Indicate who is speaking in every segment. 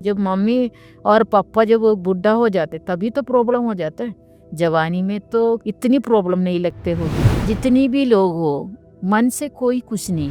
Speaker 1: जब मम्मी और पापा जब वो बुढ़ा हो जाते तभी तो प्रॉब्लम हो जाता है। जवानी में तो इतनी प्रॉब्लम नहीं लगते होगी। जितनी भी लोग हो, मन से कोई कुछ नहीं।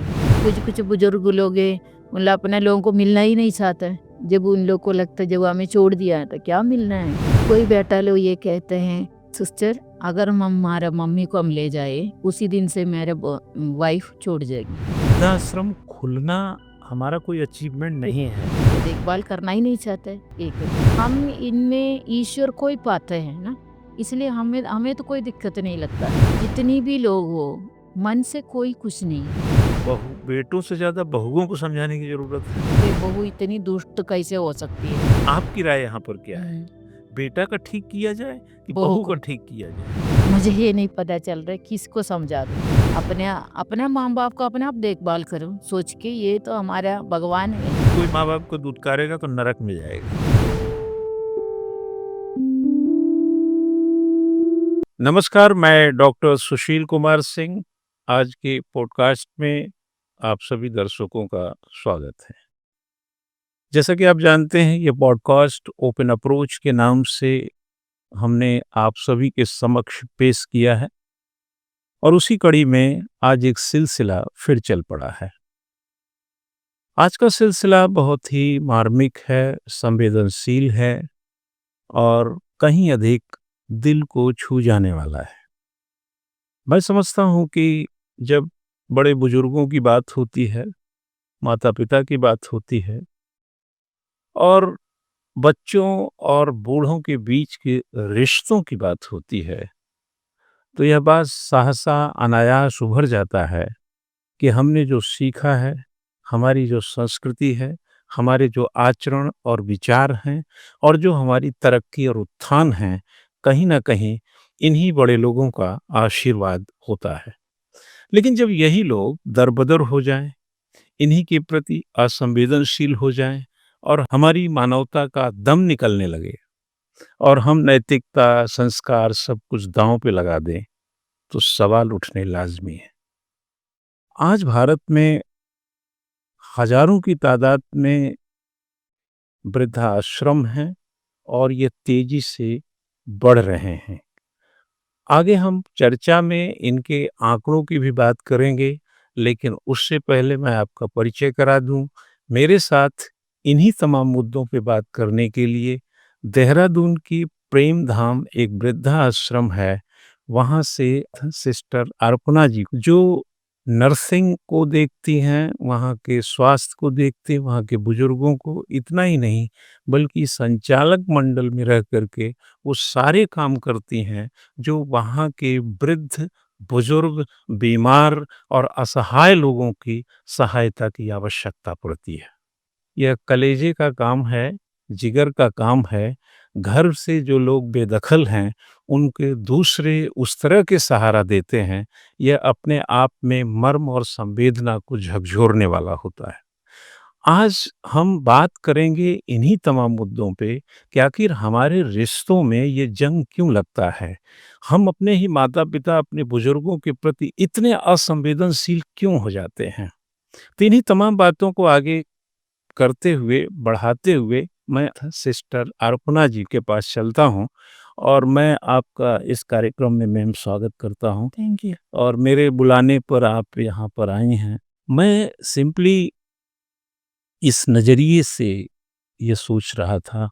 Speaker 1: कुछ बुजुर्ग लोग हैं, मतलब अपने लोगों को मिलना ही नहीं चाहता है। जब उन लोग को लगता है जब हमें छोड़ दिया है तो क्या मिलना है। कोई बेटा लोग ये कहते हैं, सिस्टर अगर हमारा मम्मी को हम ले जाए उसी दिन से मेरे वाइफ छोड़ जाएगी।
Speaker 2: वृद्धाश्रम खुलना हमारा कोई अचीवमेंट नहीं है।
Speaker 1: देखभाल करना ही नहीं चाहते। एक हम इनमें ईश्वर को ही पाते हैं ना, इसलिए हमें हमें तो कोई दिक्कत नहीं लगता। जितनी भी लोग हो, मन से कोई कुछ नहीं है।
Speaker 2: बेटों से ज्यादा बहुओं को समझाने की जरूरत है।
Speaker 1: ये बहू इतनी दुष्ट कैसे हो सकती है।
Speaker 2: आपकी राय यहाँ पर क्या है? बेटा का ठीक किया जाए कि
Speaker 1: बहू
Speaker 2: बहू
Speaker 1: को।
Speaker 2: का ठीक किया जाए?
Speaker 1: मुझे ये नहीं पता चल रहा है किसको समझा दूं। अपने माँ बाप को अपने आप देखभाल करो सोच के, ये तो हमारा भगवान है।
Speaker 2: कोई माँ बाप को दुत्कारेगा तो नरक में जाएगा। नमस्कार, मैं डॉक्टर सुशील कुमार सिंह। आज के पॉडकास्ट में आप सभी दर्शकों का स्वागत है। जैसा कि आप जानते हैं, ये पॉडकास्ट ओपन अप्रोच के नाम से हमने आप सभी के समक्ष पेश किया है और उसी कड़ी में आज एक सिलसिला फिर चल पड़ा है। आज का सिलसिला बहुत ही मार्मिक है, संवेदनशील है और कहीं अधिक दिल को छू जाने वाला है। मैं समझता हूँ कि जब बड़े बुजुर्गों की बात होती है, माता पिता की बात होती है और बच्चों और बूढ़ों के बीच के रिश्तों की बात होती है, तो यह बात सहसा अनायास उभर जाता है कि हमने जो सीखा है, हमारी जो संस्कृति है, हमारे जो आचरण और विचार हैं और जो हमारी तरक्की और उत्थान है, कहीं न कहीं इन्हीं बड़े लोगों का आशीर्वाद होता है। लेकिन जब यही लोग दरबदर हो जाएँ, इन्हीं के प्रति असंवेदनशील हो जाएँ और हमारी मानवता का दम निकलने लगे और हम नैतिकता, संस्कार सब कुछ दाँव पे लगा दें, तो सवाल उठने लाज़मी है। आज भारत में हजारों की तादाद में वृद्धाश्रम हैं और ये तेजी से बढ़ रहे हैं। आगे हम चर्चा में इनके आंकड़ों की भी बात करेंगे, लेकिन उससे पहले मैं आपका परिचय करा दूं। मेरे साथ इन्हीं तमाम मुद्दों पे बात करने के लिए देहरादून की प्रेम धाम एक वृद्धाश्रम है, वहाँ से सिस्टर अर्पणा जी, जो नर्सिंग को देखती हैं, वहाँ के स्वास्थ्य को देखती हैं, वहाँ के बुजुर्गों को, इतना ही नहीं बल्कि संचालक मंडल में रह करके वो सारे काम करती हैं जो वहाँ के वृद्ध, बुजुर्ग, बीमार और असहाय लोगों की सहायता की आवश्यकता पड़ती है। यह कलेजे का काम है, जिगर का काम है। घर से जो लोग बेदखल हैं, उनके दूसरे उस तरह के सहारा देते हैं, यह अपने आप में मर्म और संवेदना को झकझोरने वाला होता है। आज हम बात करेंगे इन्हीं तमाम मुद्दों पे कि आखिर हमारे रिश्तों में ये जंग क्यों लगता है? हम अपने ही माता-पिता, अपने बुजुर्गों के प्रति इतने असंवेदनशील क्यों हो जाते हैं? तो इन्हीं तमाम बातों को आगे करते हुए, बढ़ाते हुए मैं सिस्टर अर्पणा जी के पास चलता हूँ और मैं आपका इस कार्यक्रम में मैम स्वागत करता हूँ।
Speaker 1: Thank you.
Speaker 2: और मेरे बुलाने पर आप यहाँ पर आई हैं। मैं सिंपली इस नज़रिए से ये सोच रहा था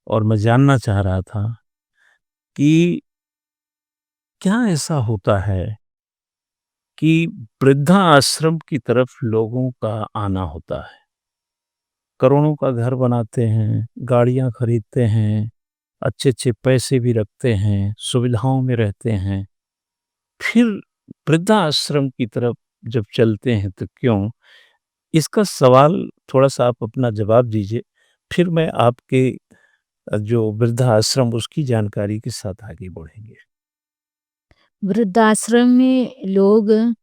Speaker 2: और मैं जानना चाह रहा था कि क्या ऐसा होता है कि वृद्धा आश्रम की तरफ लोगों का आना होता है। करोड़ों का घर बनाते हैं, गाड़ियाँ खरीदते हैं, अच्छे-अच्छे पैसे भी रखते हैं, सुविधाओं में रहते हैं। फिर वृद्धा आश्रम की तरफ जब चलते हैं तो क्यों? इसका सवाल थोड़ा-सा आप अपना जवाब दीजिए, फिर मैं आपके जो वृद्धाश्रम उसकी जानकारी के साथ आगे बढ़ेंगे।
Speaker 1: वृद्धाश्रम में लोग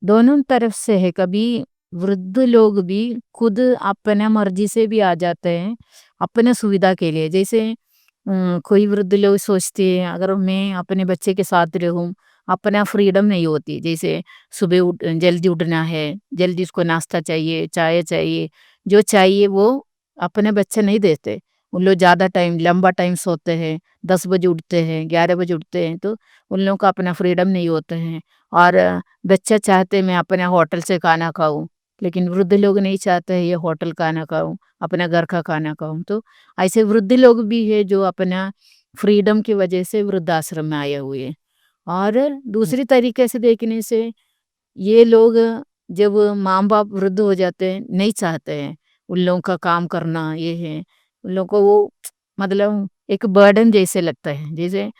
Speaker 1: दोनों तरफ से है। कभी वृद्ध लोग भी खुद अपने मर्जी से भी आ जाते हैं अपने सुविधा के लिए। जैसे कोई वृद्ध लोग सोचते हैं अगर मैं अपने बच्चे के साथ रहूं, अपना फ्रीडम नहीं होती। जैसे सुबह जल्दी उठना है, जल्दी उसको नाश्ता चाहिए, चाय चाहिए, जो चाहिए वो अपने बच्चे नहीं देते। उन लोग ज़्यादा टाइम लंबा टाइम सोते हैं, 10 बजे उठते हैं, 11 बजे उठते हैं, तो उन लोगों का अपना फ्रीडम नहीं होते हैं। और बच्चा चाहते मैं अपने होटल से खाना खाऊँ, लेकिन वृद्ध लोग नहीं चाहते हैं ये होटल खाना खाऊँ, अपना घर का खाना खाऊँ। तो ऐसे वृद्ध लोग भी है जो अपना फ्रीडम की वजह से वृद्धाश्रम में आए हुए हैं। और दूसरी तरीके से देखने से ये लोग जब माँ-बाप वृद्ध हो जाते हैं, नहीं चाहते हैं उन लोगों का काम करना ये है। उन लोगों को वो मतलब एक बर्डन जैसे लगता है। जैसे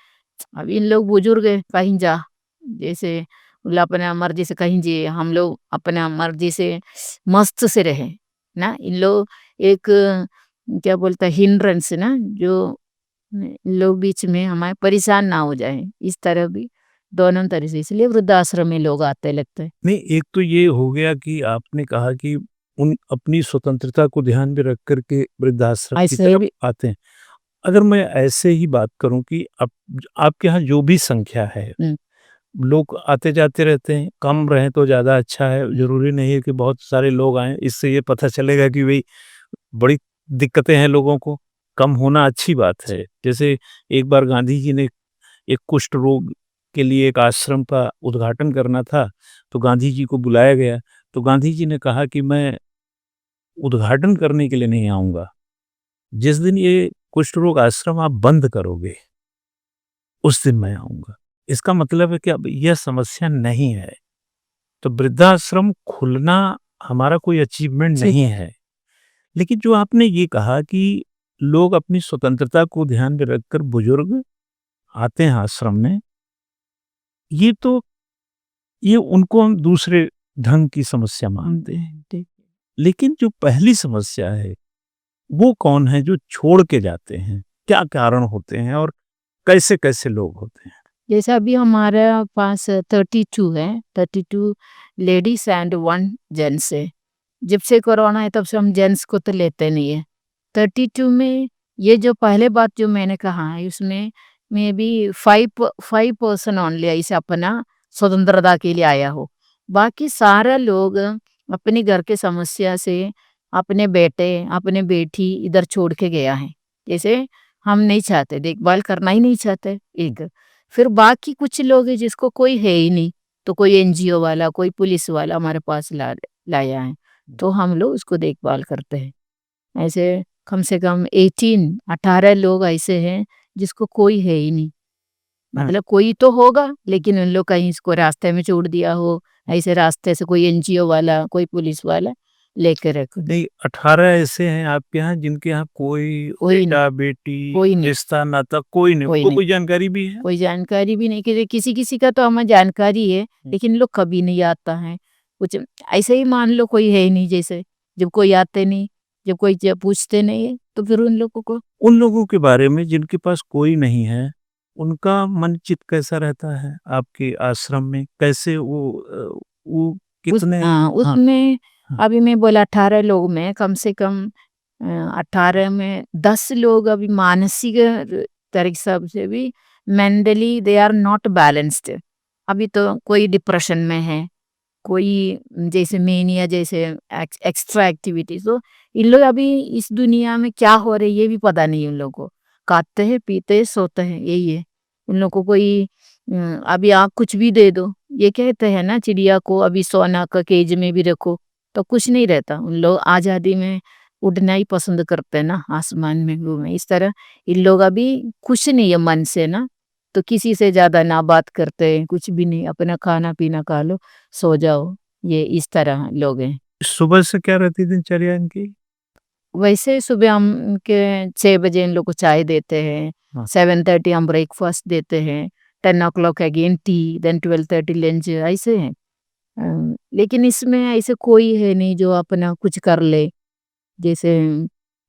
Speaker 1: अब इन लोग बुजुर्ग हैं, कहीं जा, जैसे मतलब अपना मर्ज़ी से कहीं जिए, हम लोग अपना मर्ज़ी से मस्त से रहें, ना? इन लोग एक क्या बोलते हैं हिंड्रेंस ना, जो लोग बीच में हमारे परेशान ना हो जाएँ, इस तरह भी दोनों तरह से इसलिए वृद्धाश्रम में लोग आते लगते हैं।
Speaker 2: नहीं, एक तो ये हो गया कि आपने कहा कि उन अपनी स्वतंत्रता को ध्यान में रख कर के वृद्धाश्रम की
Speaker 1: ऐसे
Speaker 2: तरफ
Speaker 1: भी
Speaker 2: आते हैं। अगर मैं ऐसे ही बात करूँ कि अब आपके यहाँ जो भी संख्या है,
Speaker 1: हुँ,
Speaker 2: लोग आते-जाते रहते हैं, कम रहें तो ज़्यादा अच्छा है,
Speaker 1: हुँ,
Speaker 2: ज़रूरी नहीं है कि बहुत सारे लोग आएँ, इससे ये पता चलेगा कि भई बड़ी दिक्कतें हैं लोगों को, कम होना अच्छी बात है। जैसे एक बार गांधी जी ने एक कुष्ठ रोग के लिए एक आश्रम का उद्घाटन करना था, तो गांधी जी को बुलाया गया, तो गांधी जी ने कहा कि मैं उद्घाटन करने के लिए नहीं आऊँगा, जिस दिन ये कुष्ठ रोग आश्रम आप बंद करोगे, उस दिन मैं आऊँगा। इसका मतलब है कि अब यह समस्या नहीं है, तो वृद्धाश्रम खुलना हमारा कोई अचीवमेंट
Speaker 1: ठीक
Speaker 2: नहीं है। लेकिन जो आपने ये कहा कि लोग अपनी स्वतंत्रता को ध्यान में रखकर बुजुर्ग आते हैं आश्रम में, ये तो ये उनको हम दूसरे ढंग की समस्या मानते हैं।
Speaker 1: ठीक।
Speaker 2: लेकिन जो पहली समस्या है, वो कौन है जो छोड़ के जाते हैं? क्या कारण होते हैं और कैसे-कैसे लोग होते हैं?
Speaker 1: जैसे अभी हमारे पास 32 है, 32 लेडीज़ एंड 1 जेंट्स है। जब से कोरोना है तब से हम जेंट्स को तो लेते नहीं है। 32 में ये जो पहले बात जो मैंने कहा है उसमें मे बी 5% ओनली ऐसे अपना स्वतंत्रता के लिए आया हो। बाकी सारा लोग अपने घर के समस्या से अपने बेटे, अपने बेटी इधर छोड़ के गया है। जैसे हम नहीं चाहते, देखभाल करना ही नहीं चाहते एक। फिर बाकी कुछ लोग हैं जिसको कोई है ही नहीं, तो कोई एनजीओ वाला, कोई पुलिस वाला हमारे पास लाया है। तो हम लोग उसको देखभाल करते हैं। ऐसे कम से कम 18 लोग ऐसे हैं जिसको कोई है ही नहीं।
Speaker 2: हाँ।
Speaker 1: मतलब कोई तो होगा लेकिन उन लोग कहीं इसको रास्ते में छोड़ दिया हो, ऐसे रास्ते से कोई एनजीओ वाला, कोई पुलिस वाला लेके रख दे।
Speaker 2: नहीं, 18 ऐसे हैं आपके यहाँ जिनके यहाँ कोई
Speaker 1: कोई नहीं,
Speaker 2: बेटा-बेटी,
Speaker 1: कोई नहीं,
Speaker 2: रिश्ता नाता कोई नहीं,
Speaker 1: कोई
Speaker 2: उनको
Speaker 1: नहीं।
Speaker 2: कोई जानकारी भी है?
Speaker 1: कोई जानकारी भी नहीं कि किसी-किसी का तो हमें जानकारी है,
Speaker 2: हुँ।
Speaker 1: लेकिन लोग कभी नहीं आता है। कुछ ऐसे ही मान लो कोई है ही नहीं जैसे, जब कोई आते नहीं, जब कोई पूछते नहीं है, तो फिर उन लोगों को
Speaker 2: उन लोगों के बारे में जिनके पास कोई नहीं है, उनका मन-चित कैसा रहता है आपके आश्रम में? कैसे वो कितने हाँ,
Speaker 1: उसमें
Speaker 2: हाँ।
Speaker 1: अभी मैं बोला 18 लोग में कम से कम 18 में 10 लोग अभी मानसिक तरह से भी mentally they are not balanced. अभी तो कोई डिप्रेशन में है, कोई जैसे मेनिया जैसे एक्स्ट्रा एक्टिविटीज, तो इन लोग अभी इस दुनिया में क्या हो रहा है ये भी पता नहीं उन लोगों को। खाते हैं पीते हैं सोते हैं यही है उन लोगों को। कोई अभी आप कुछ भी दे दो, ये कहते हैं ना चिड़िया को अभी सोना का केज में भी रखो तो कुछ नहीं रहता। उन लोग आज़ादी में उड़ना ही पसंद करते हैं ना, आसमान में घूमे इस तरह। इन लोग अभी खुश नहीं है मन से ना, तो किसी से ज्यादा ना बात करते हैं, कुछ भी नहीं, अपना खाना पीना खा लो सो जाओ, ये इस तरह लोग हैं।
Speaker 2: सुबह से क्या रहती है दिनचर्या इनकी?
Speaker 1: वैसे सुबह हम के 6 बजे इन लोग को चाय देते हैं,
Speaker 2: हाँ।
Speaker 1: 7:30 हम ब्रेकफास्ट देते हैं, 10 o'clock again T, then 12:30 lunch, ऐसे हैं। लेकिन इसमें ऐसे कोई है नहीं जो अपना कुछ कर ले, जैसे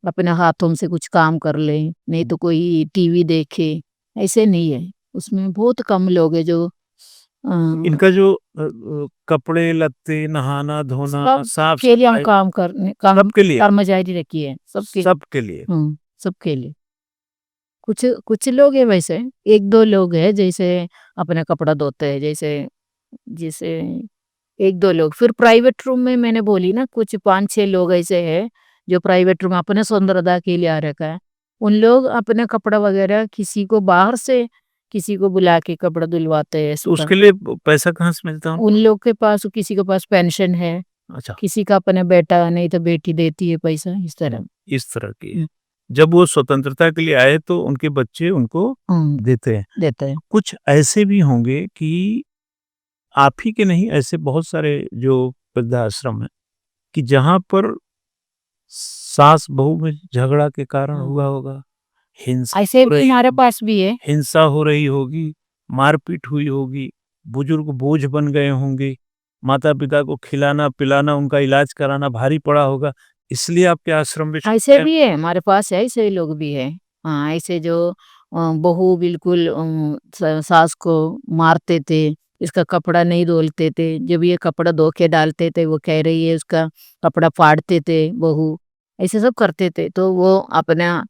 Speaker 1: अपने हाथों से कुछ काम कर ले, नहीं तो कोई टीवी देखे, ऐसे नहीं है। उसमें बहुत कम लोग हैं जो
Speaker 2: इनका जो कपड़े लत्ते, नहाना-धोना,
Speaker 1: सबके लिए हम
Speaker 2: साफ-सफाई
Speaker 1: काम
Speaker 2: सबके लिए?
Speaker 1: कर्मचारी रखी है, सबके।
Speaker 2: सबके लिए?
Speaker 1: सबके लिए। कुछ कुछ लोग हैं वैसे, 1-2 लोग हैं जैसे अपना कपड़ा धोते हैं, जैसे जैसे 1-2 लोग। फिर प्राइवेट रूम में मैंने बोली ना कुछ 5-6 लोग ऐसे हैं जो प्राइवेट रूम अपने सुंदरता के लिए आ रखा है, उन लोग अपने कपड़ा वगैरह किसी को बाहर से किसी को बुला के कपड़ा धुलवाते हैं
Speaker 2: तो
Speaker 1: इसका।
Speaker 2: उसके लिए पैसा कहाँ से मिलता है
Speaker 1: उन
Speaker 2: उनको?
Speaker 1: लोग के पास किसी के पास पेंशन है,
Speaker 2: अच्छा।
Speaker 1: किसी का अपना बेटा नहीं तो बेटी देती है पैसा, इस तरह।
Speaker 2: इस तरह की।
Speaker 1: हम्म,
Speaker 2: जब वो स्वतंत्रता के लिए आए तो उनके बच्चे उनको देते हैं।
Speaker 1: देते हैं।
Speaker 2: कुछ ऐसे भी होंगे कि आप ही के नहीं, ऐसे बहुत सारे जो वृद्धाश्रम है कि जहाँ पर सास बहू में झगड़ा के कारण हुआ होगा, हिंसा
Speaker 1: ऐसे
Speaker 2: हो
Speaker 1: भी
Speaker 2: रही
Speaker 1: हमारे
Speaker 2: होगी,
Speaker 1: पास भी है।
Speaker 2: हिंसा हो रही होगी, मारपीट हुई होगी, बुजुर्ग बोझ बन गए होंगे, माता पिता को खिलाना पिलाना उनका इलाज कराना भारी पड़ा होगा, इसलिए आपके आश्रम में
Speaker 1: ऐसे
Speaker 2: छुट्टियां।
Speaker 1: भी है हमारे पास, ऐसे लोग भी है। हाँ, ऐसे जो बहू बिल्कुल सास को मारते थे, इसका कपड़ा नहीं धोलते थे, जब ये कपड़ा धो के डालते थे वो कह रही है उसका कपड़ा फाड़ते थे बहू, ऐसे सब करते थे। तो वो अपना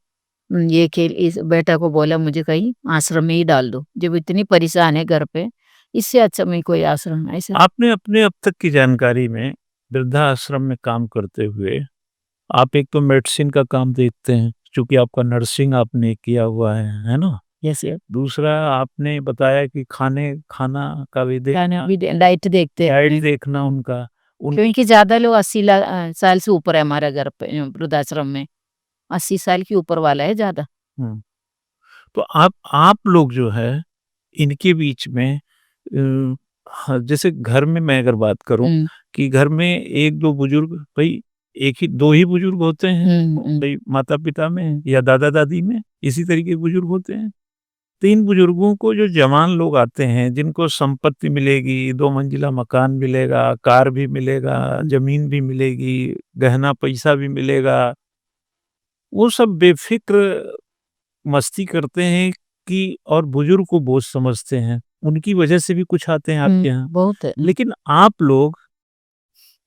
Speaker 1: ये खेल इस बेटा को बोला मुझे कहीं आश्रम में ही डाल दो, जब इतनी परेशान है घर पे, इससे अच्छा मैं कोई आश्रम ऐसे।
Speaker 2: आपने अपने अब तक की जानकारी में वृद्धाश्रम में काम करते हुए आप एक तो मेडिसिन का काम देखते हैं, चूंकि आपका नर्सिंग आपने किया हुआ है ना?
Speaker 1: जैसे
Speaker 2: दूसरा आपने बताया कि खाना का भी
Speaker 1: खाना
Speaker 2: देखना,
Speaker 1: भी डाइट देखते हैं
Speaker 2: डाइट
Speaker 1: अपने।
Speaker 2: देखना उनका, उन
Speaker 1: क्योंकि ज्यादा लोग 80 साल से ऊपर है हमारे घर पे वृद्धाश्रम में, 80 साल के ऊपर वाला है ज्यादा।
Speaker 2: हुँ। तो आप लोग जो है इनके बीच में हाँ, जैसे घर में मैं अगर बात करूँ
Speaker 1: हम्म,
Speaker 2: कि घर में 1-2 बुजुर्ग भई, 1 ही 2 ही बुजुर्ग होते हैं,
Speaker 1: हम्म।
Speaker 2: भई माता-पिता में या दादा-दादी में, इसी तरीके के बुजुर्ग होते हैं। 3 बुजुर्गों को जो जवान लोग आते हैं, जिनको संपत्ति मिलेगी, 2 मंजिला मकान मिलेगा, कार भी मिलेगा, ज़मीन भी मिलेगी, गहना पैसा भी मिलेगा, वो सब बेफ़िक्र मस्ती करते हैं कि और बुजुर्ग को बोझ समझते हैं। उनकी वजह से भी कुछ आते हैं आपके यहाँ।
Speaker 1: बहुत है।
Speaker 2: लेकिन आप लोग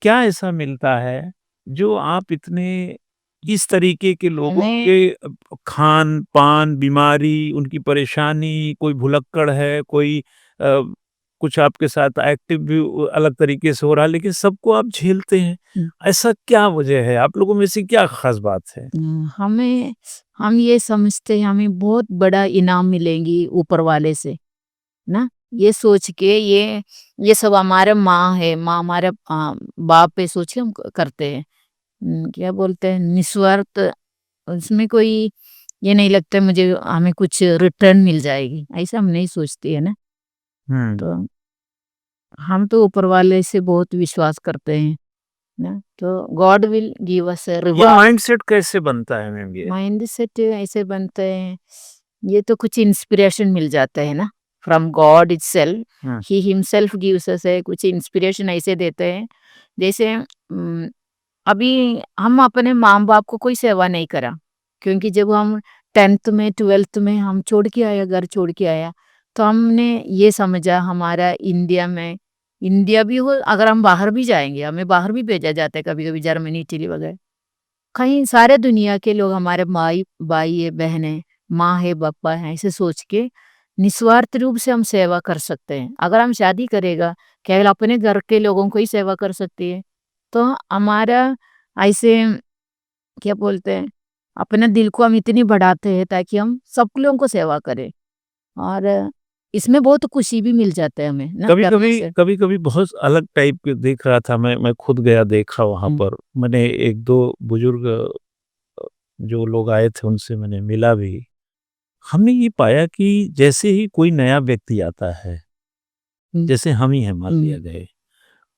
Speaker 2: क्या ऐसा मिलता है, जो आप इतने इस तरीके के लोगों
Speaker 1: मैं
Speaker 2: के खान-पान, बीमारी, उनकी परेशानी, कोई भुलक्कड़ है, कोई कुछ आपके साथ एक्टिव भी अलग तरीके से हो रहा है, लेकिन सबको आप झेलते हैं। ऐसा क्या वजह है? आप लोगों में ऐसी क्या ख़ास बात है?
Speaker 1: हमें हम ये समझते हैं हमें बहुत बड़ा इनाम मिलेंगी ऊपर वाले से ना, ये सोच के ये सब हमारे माँ है, माँ हमारे बाप पे सोच के हम करते हैं। क्या बोलते हैं निस्वार्थ, उसमें कोई ये नहीं लगता मुझे हमें कुछ रिटर्न मिल जाएगी, ऐसा हम नहीं सोचते है ना।
Speaker 2: हुँ।
Speaker 1: तो हम तो ऊपर वाले से बहुत विश्वास करते हैं ना, तो गॉड विल गिव अस अ
Speaker 2: ये
Speaker 1: रिवार्ड।
Speaker 2: माइंडसेट कैसे बनता है मैम ये?
Speaker 1: माइंड सेट ऐसे बनते हैं, ये तो कुछ इंस्पिरेशन मिल जाता है ना, from God itself,
Speaker 2: hmm.
Speaker 1: He himself gives us है, कुछ इंस्पिरेशन ऐसे देते हैं। जैसे अभी हम अपने माँ बाप को कोई सेवा नहीं करा, क्योंकि जब हम 10th में 12th में हम छोड़ के आया, घर छोड़ के आया, तो हमने ये समझा हमारा इंडिया में, इंडिया भी हो अगर हम बाहर भी जाएंगे, हमें बाहर भी भेजा जाता है कभी कभी, जर्मनी इटली वगैरह, कहीं सारे दुनिया के लोग हमारे माई भाई है, बहन है, माँ है, पापा है, ऐसे सोच के निस्वार्थ रूप से हम सेवा कर सकते हैं। अगर हम शादी करेगा केवल अपने घर के लोगों को ही सेवा कर सकती है, तो हमारा ऐसे क्या बोलते हैं, अपने दिल को हम इतनी बढ़ाते हैं ताकि हम सब लोगों को सेवा करें, और इसमें बहुत खुशी भी मिल जाता है हमें ना करने
Speaker 2: कभी-कभी
Speaker 1: से।
Speaker 2: कभी-कभी बहुत अलग टाइप के देख रहा था मैं खुद गया देखा वहाँ
Speaker 1: हम्म,
Speaker 2: पर। मैंने 1-2 बुजुर्ग जो लोग आए थे उनसे मैंने मिला भी। हमने ये पाया कि जैसे ही कोई नया व्यक्ति आता है,
Speaker 1: हम्म,
Speaker 2: जैसे हम ही हैं मान लिया
Speaker 1: हम्म,
Speaker 2: गए,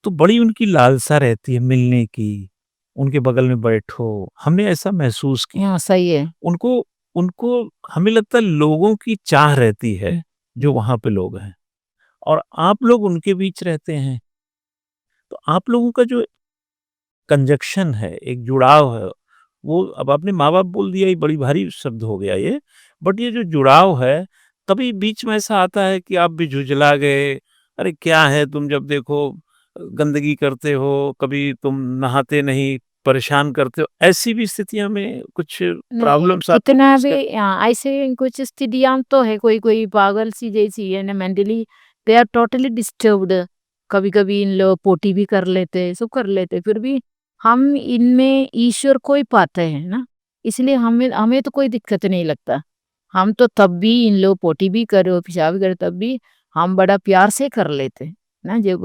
Speaker 2: तो बड़ी उनकी लालसा रहती है मिलने की, उनके बगल में बैठो। हमने ऐसा महसूस किया।
Speaker 1: हाँ सही है।
Speaker 2: उनको उनको हमें लगता है लोगों की चाह रहती है,
Speaker 1: हम्म,
Speaker 2: जो वहाँ पे लोग हैं और आप लोग उनके बीच रहते हैं। तो आप लोगों का जो कंजक्शन है, एक जुड़ाव है, वो अब आपने माँ-बाप बोल दिया, ये बड़ी भारी शब्द हो गया ये, बट ये जो जुड़ाव है, कभी बीच में ऐसा आता है कि आप भी झुँझला गए, अरे क्या है तुम जब देखो गंदगी करते हो, कभी तुम नहाते नहीं, परेशान करते हो, ऐसी भी स्थितियाँ में कुछ
Speaker 1: नहीं
Speaker 2: प्रॉब्लम्स आपको
Speaker 1: इतना
Speaker 2: फेस
Speaker 1: भी,
Speaker 2: कर।
Speaker 1: ऐसे कुछ स्थितियां तो है, कोई कोई पागल सी जैसी है ना, mentally they are totally disturbed, कभी कभी इन लोग पोटी भी कर लेते, सब कर लेते, फिर भी हम इनमें ईश्वर को ही पाते हैं ना, इसलिए हमें हमें तो कोई दिक्कत नहीं लगता। हम तो तब भी इन लोग पोटी भी करो पेशाब भी करे तब भी हम बड़ा प्यार से कर लेते हैं ना, जब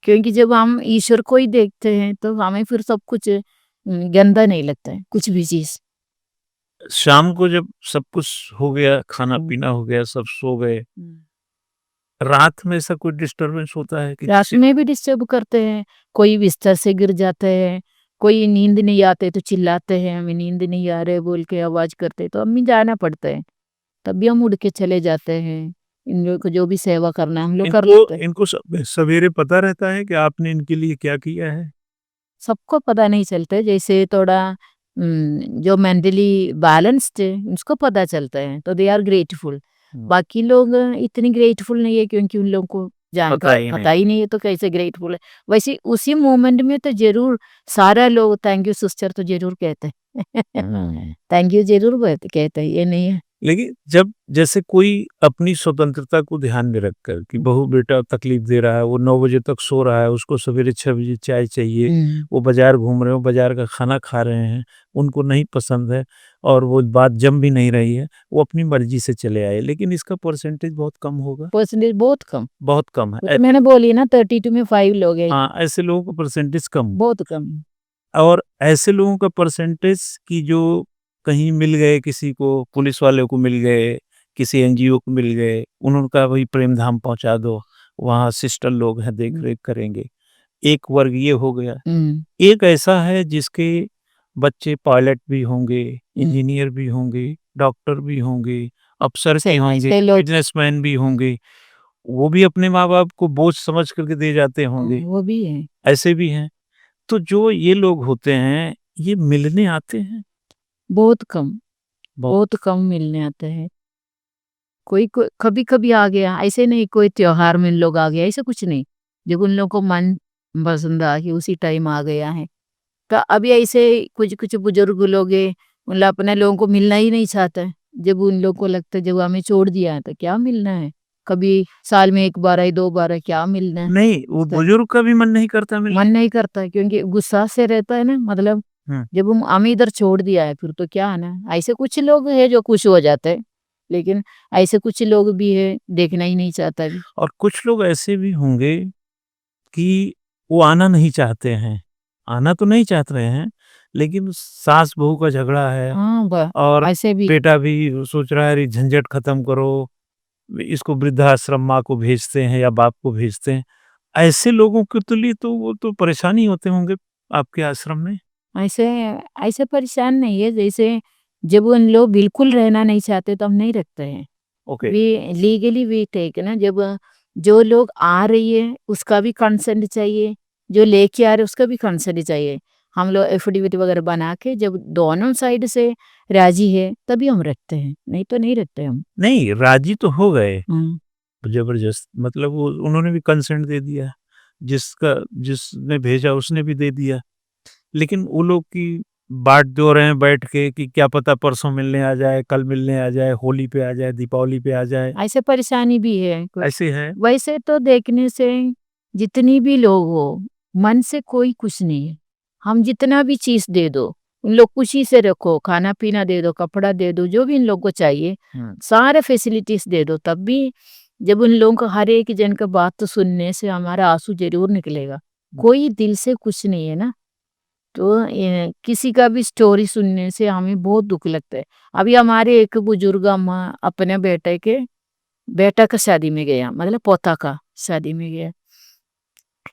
Speaker 1: क्योंकि जब हम ईश्वर को ही देखते हैं तो हमें फिर सब कुछ गंदा नहीं लगता है कुछ भी चीज।
Speaker 2: शाम को जब सब कुछ हो गया, खाना
Speaker 1: हम्म।
Speaker 2: पीना हो गया, सब सो गए, रात में ऐसा कोई डिस्टरबेंस होता है कि
Speaker 1: रात
Speaker 2: किसी
Speaker 1: में भी डिस्टर्ब करते हैं, कोई बिस्तर से गिर जाते हैं, कोई नींद नहीं आते तो चिल्लाते हैं हमें नींद नहीं आ रहे बोल के आवाज करते तो अम्मी जाना पड़ता है, तब भी हम उड़ के चले जाते हैं। इन लोग को जो भी सेवा करना है हम लोग कर
Speaker 2: इनको
Speaker 1: लेते हैं।
Speaker 2: इनको सवेरे पता रहता है कि आपने इनके लिए क्या किया है?
Speaker 1: सबको पता नहीं चलता, जैसे थोड़ा जो मेंटली बैलेंस्ड है उसको पता चलता है तो दे आर ग्रेटफुल। बाकी लोग इतनी ग्रेटफुल नहीं है क्योंकि उन लोगों को पता ही नहीं है तो कैसे ग्रेटफुल है। वैसे उसी मोमेंट में तो जरूर सारा लोग थैंक यू सिस्टर तो जरूर कहते हैं थैंक यू जरूर कहते हैं, ये नहीं है।
Speaker 2: लेकिन जब जैसे कोई अपनी स्वतंत्रता को ध्यान में रखकर कि बहू बेटा तकलीफ दे रहा है, वो 9 बजे तक सो रहा है, उसको सवेरे 6 बजे चाय चाहिए, वो बाजार घूम रहे हो, बाजार का खाना खा रहे हैं, उनको नहीं पसंद है और वो बात जम भी नहीं रही है, वो अपनी मर्जी से चले आए, लेकिन इसका परसेंटेज बहुत कम होगा,
Speaker 1: परसेंटेज बहुत कम,
Speaker 2: बहुत कम
Speaker 1: वो
Speaker 2: है।
Speaker 1: तो मैंने बोली ना 32 में 5 लोग हैं,
Speaker 2: हाँ, ऐसे लोगों का परसेंटेज कम
Speaker 1: बहुत कम।
Speaker 2: और ऐसे लोगों का परसेंटेज की जो कहीं मिल गए, किसी को पुलिस वाले को मिल गए, किसी एनजीओ को मिल गए, उनका वही प्रेम धाम पहुंचा दो, वहाँ सिस्टर लोग हैं देख रेख करेंगे। एक वर्ग ये हो गया। एक ऐसा है जिसके बच्चे पायलट भी होंगे, इंजीनियर भी होंगे, डॉक्टर भी होंगे, अफसर भी होंगे, बिजनेसमैन भी होंगे, वो भी अपने माँ बाप को बोझ समझ करके दे जाते होंगे,
Speaker 1: वो भी है।
Speaker 2: ऐसे भी हैं। तो जो ये लोग होते हैं, ये मिलने आते हैं?
Speaker 1: बहुत कम,
Speaker 2: बहुत
Speaker 1: बहुत कम मिलने आते हैं। कोई कभी कभी आ गया, ऐसे नहीं कोई त्योहार में लोग आ गया, ऐसे कुछ नहीं। जब उन लोगों को मन पसंद आ गया उसी टाइम आ गया है। तो अभी ऐसे कुछ कुछ बुजुर्ग लोग हैं, मतलब अपने लोगों को मिलना ही नहीं चाहता है। जब उन लोगों को लगता है जब हमें छोड़ दिया है तो क्या मिलना है, कभी साल में 1 बार है 2 बार है, क्या मिलना है।
Speaker 2: नहीं, वो बुजुर्ग का भी मन नहीं करता मिलने?
Speaker 1: मन नहीं करता है, क्योंकि गुस्सा से रहता है ना, मतलब जब हम हमें इधर छोड़ दिया है फिर तो क्या है ना। ऐसे कुछ लोग हैं जो खुश हो जाते हैं, लेकिन ऐसे कुछ लोग भी है देखना ही नहीं चाहता अभी।
Speaker 2: और कुछ लोग ऐसे भी होंगे कि वो आना नहीं चाहते हैं, आना तो नहीं चाहते रहे हैं, लेकिन सास बहू का झगड़ा है
Speaker 1: हाँ,
Speaker 2: और
Speaker 1: ऐसे भी
Speaker 2: बेटा भी सोच रहा है अरे झंझट खत्म करो, इसको वृद्धाश्रम माँ को भेजते हैं या बाप को भेजते हैं। ऐसे लोगों के तो लिए तो वो तो परेशानी होते होंगे आपके आश्रम में?
Speaker 1: ऐसे ऐसे परेशान नहीं है, जैसे जब उन लोग बिल्कुल रहना नहीं चाहते तो हम नहीं रखते हैं।
Speaker 2: Okay.
Speaker 1: We legally we take ना, जब जो लोग आ रही है उसका भी कंसेंट चाहिए, जो लेके आ रहे उसका भी कंसेंट चाहिए। हम लोग एफिडेविट वगैरह बना के जब दोनों साइड से राजी है तभी हम रखते हैं, नहीं तो नहीं रखते हम।
Speaker 2: नहीं, राजी तो हो गए, जबरदस्त मतलब वो उन्होंने भी कंसेंट दे दिया, जिसने भेजा उसने भी दे दिया, लेकिन वो लोग की बाट जो रहे हैं बैठ के कि क्या पता परसों मिलने आ जाए, कल मिलने आ जाए, होली पे आ जाए, दीपावली पे आ जाए,
Speaker 1: ऐसे परेशानी भी है
Speaker 2: ऐसे है।
Speaker 1: वैसे तो देखने से जितनी भी लोग हो, मन से कोई कुछ नहीं है। हम जितना भी चीज दे दो उन लोग खुशी से रखो, खाना पीना दे दो, कपड़ा दे दो, जो भी इन लोग को चाहिए सारे फैसिलिटीज दे दो, तब भी जब उन लोगों को हर एक जन का बात तो सुनने से हमारा आंसू जरूर निकलेगा। कोई दिल से कुछ नहीं है ना, तो किसी का भी स्टोरी सुनने से हमें बहुत दुख लगता है। अभी हमारे एक बुजुर्ग अम्मा अपने बेटा का शादी में गया, मतलब पोता का शादी में गया,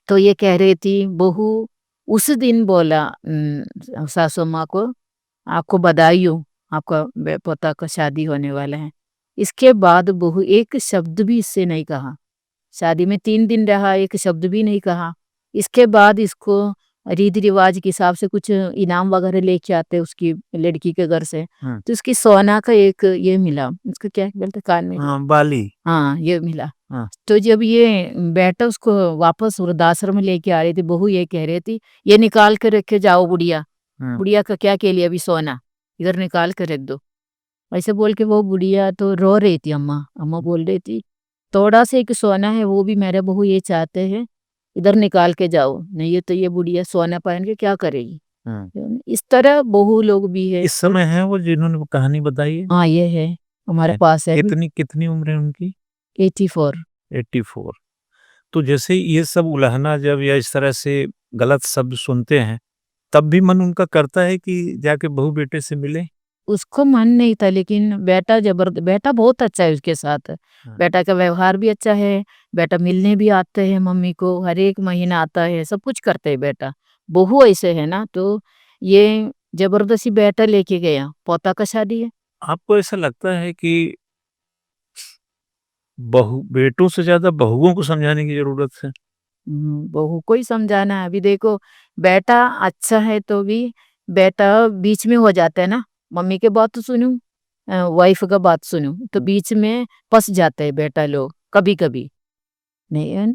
Speaker 1: तो ये कह रही थी बहू उस दिन बोला सासू माँ को आपको बधाई हो, आपका पोता का शादी होने वाला है। इसके बाद बहू एक शब्द भी इससे नहीं कहा, शादी में 3 दिन रहा, एक शब्द भी नहीं कहा। इसके बाद इसको रीति रिवाज के हिसाब से कुछ इनाम वगैरह लेके आते उसकी लड़की के घर से, तो उसकी सोना का एक ये मिला, उसको क्या बोलते कान में,
Speaker 2: बाली।
Speaker 1: हाँ ये मिला। तो जब ये बेटा उसको वापस वृद्धाश्रम में लेके आ रही थी, बहू ये कह रही थी ये निकाल कर रखे जाओ, बुढ़िया बुढ़िया का क्या के लिए अभी सोना, इधर निकाल कर रख दो। ऐसे बोल के वो बुढ़िया तो रो रही थी, अम्मा अम्मा बोल रही थी थोड़ा सा एक सोना है वो भी मेरे बहू ये चाहते हैं इधर निकाल के जाओ, नहीं ये तो ये बुढ़िया सोना पहन के क्या करेगी।
Speaker 2: हाँ।
Speaker 1: इस तरह बहू लोग भी है।
Speaker 2: इस समय है वो जिन्होंने वो कहानी बताई है?
Speaker 1: हाँ ये है, हमारे पास है
Speaker 2: कितनी कितनी उम्र है उनकी?
Speaker 1: 84।
Speaker 2: 84। तो जैसे ये सब उलाहना जब या इस तरह से गलत शब्द सुनते हैं, तब भी मन उनका करता है कि जाके बहू बेटे से मिले?
Speaker 1: उसको मन नहीं था, लेकिन बेटा बहुत अच्छा है उसके साथ।
Speaker 2: हाँ।
Speaker 1: बेटा का व्यवहार भी अच्छा है, बेटा मिलने भी आते हैं मम्मी को, हर एक महीना आता है, सब कुछ करते हैं बेटा। बहू ऐसे है ना, तो ये जबरदस्ती बेटा लेके गया, पोता का शादी है।
Speaker 2: आपको ऐसा लगता है कि बेटों से ज़्यादा बहुओं को समझाने की ज़रूरत है?
Speaker 1: बहू को ही समझाना है। अभी देखो, बेटा अच्छा है तो भी बेटा बीच में हो जाता है ना, मम्मी के बात तो सुनूं, वाइफ का बात सुनूं, तो बीच में फंस जाते हैं बेटा लोग कभी कभी। नहीं,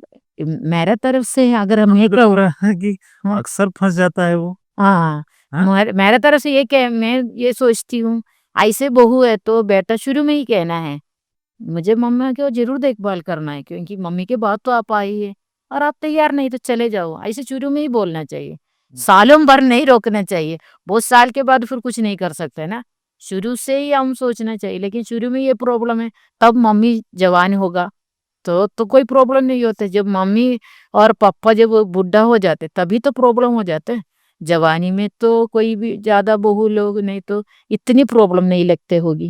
Speaker 1: मेरा तरफ से अगर हम
Speaker 2: लग रहा है कि
Speaker 1: हाँ
Speaker 2: अक्सर फँस जाता है वो।
Speaker 1: हाँ,
Speaker 2: हाँ?
Speaker 1: मेरा तरफ से ये कह मैं ये सोचती हूँ, ऐसे बहू है तो बेटा शुरू में ही कहना है, मुझे मम्मा को जरूर देखभाल करना है, क्योंकि मम्मी के बाद तो आप आई है, और आप तैयार नहीं तो चले जाओ, ऐसे शुरू में ही बोलना चाहिए। सालों भर नहीं रोकना चाहिए, बहुत साल के बाद फिर कुछ नहीं कर सकते ना, शुरू से ही हम सोचना चाहिए। लेकिन शुरू में ये प्रॉब्लम है, तब मम्मी जवान होगा तो कोई प्रॉब्लम नहीं होते। जब मम्मी और पापा जब बुढ़ा हो जाते तभी तो प्रॉब्लम हो जाते हैं। जवानी में तो कोई भी ज्यादा बहू लोग नहीं तो इतनी प्रॉब्लम नहीं लगते होगी,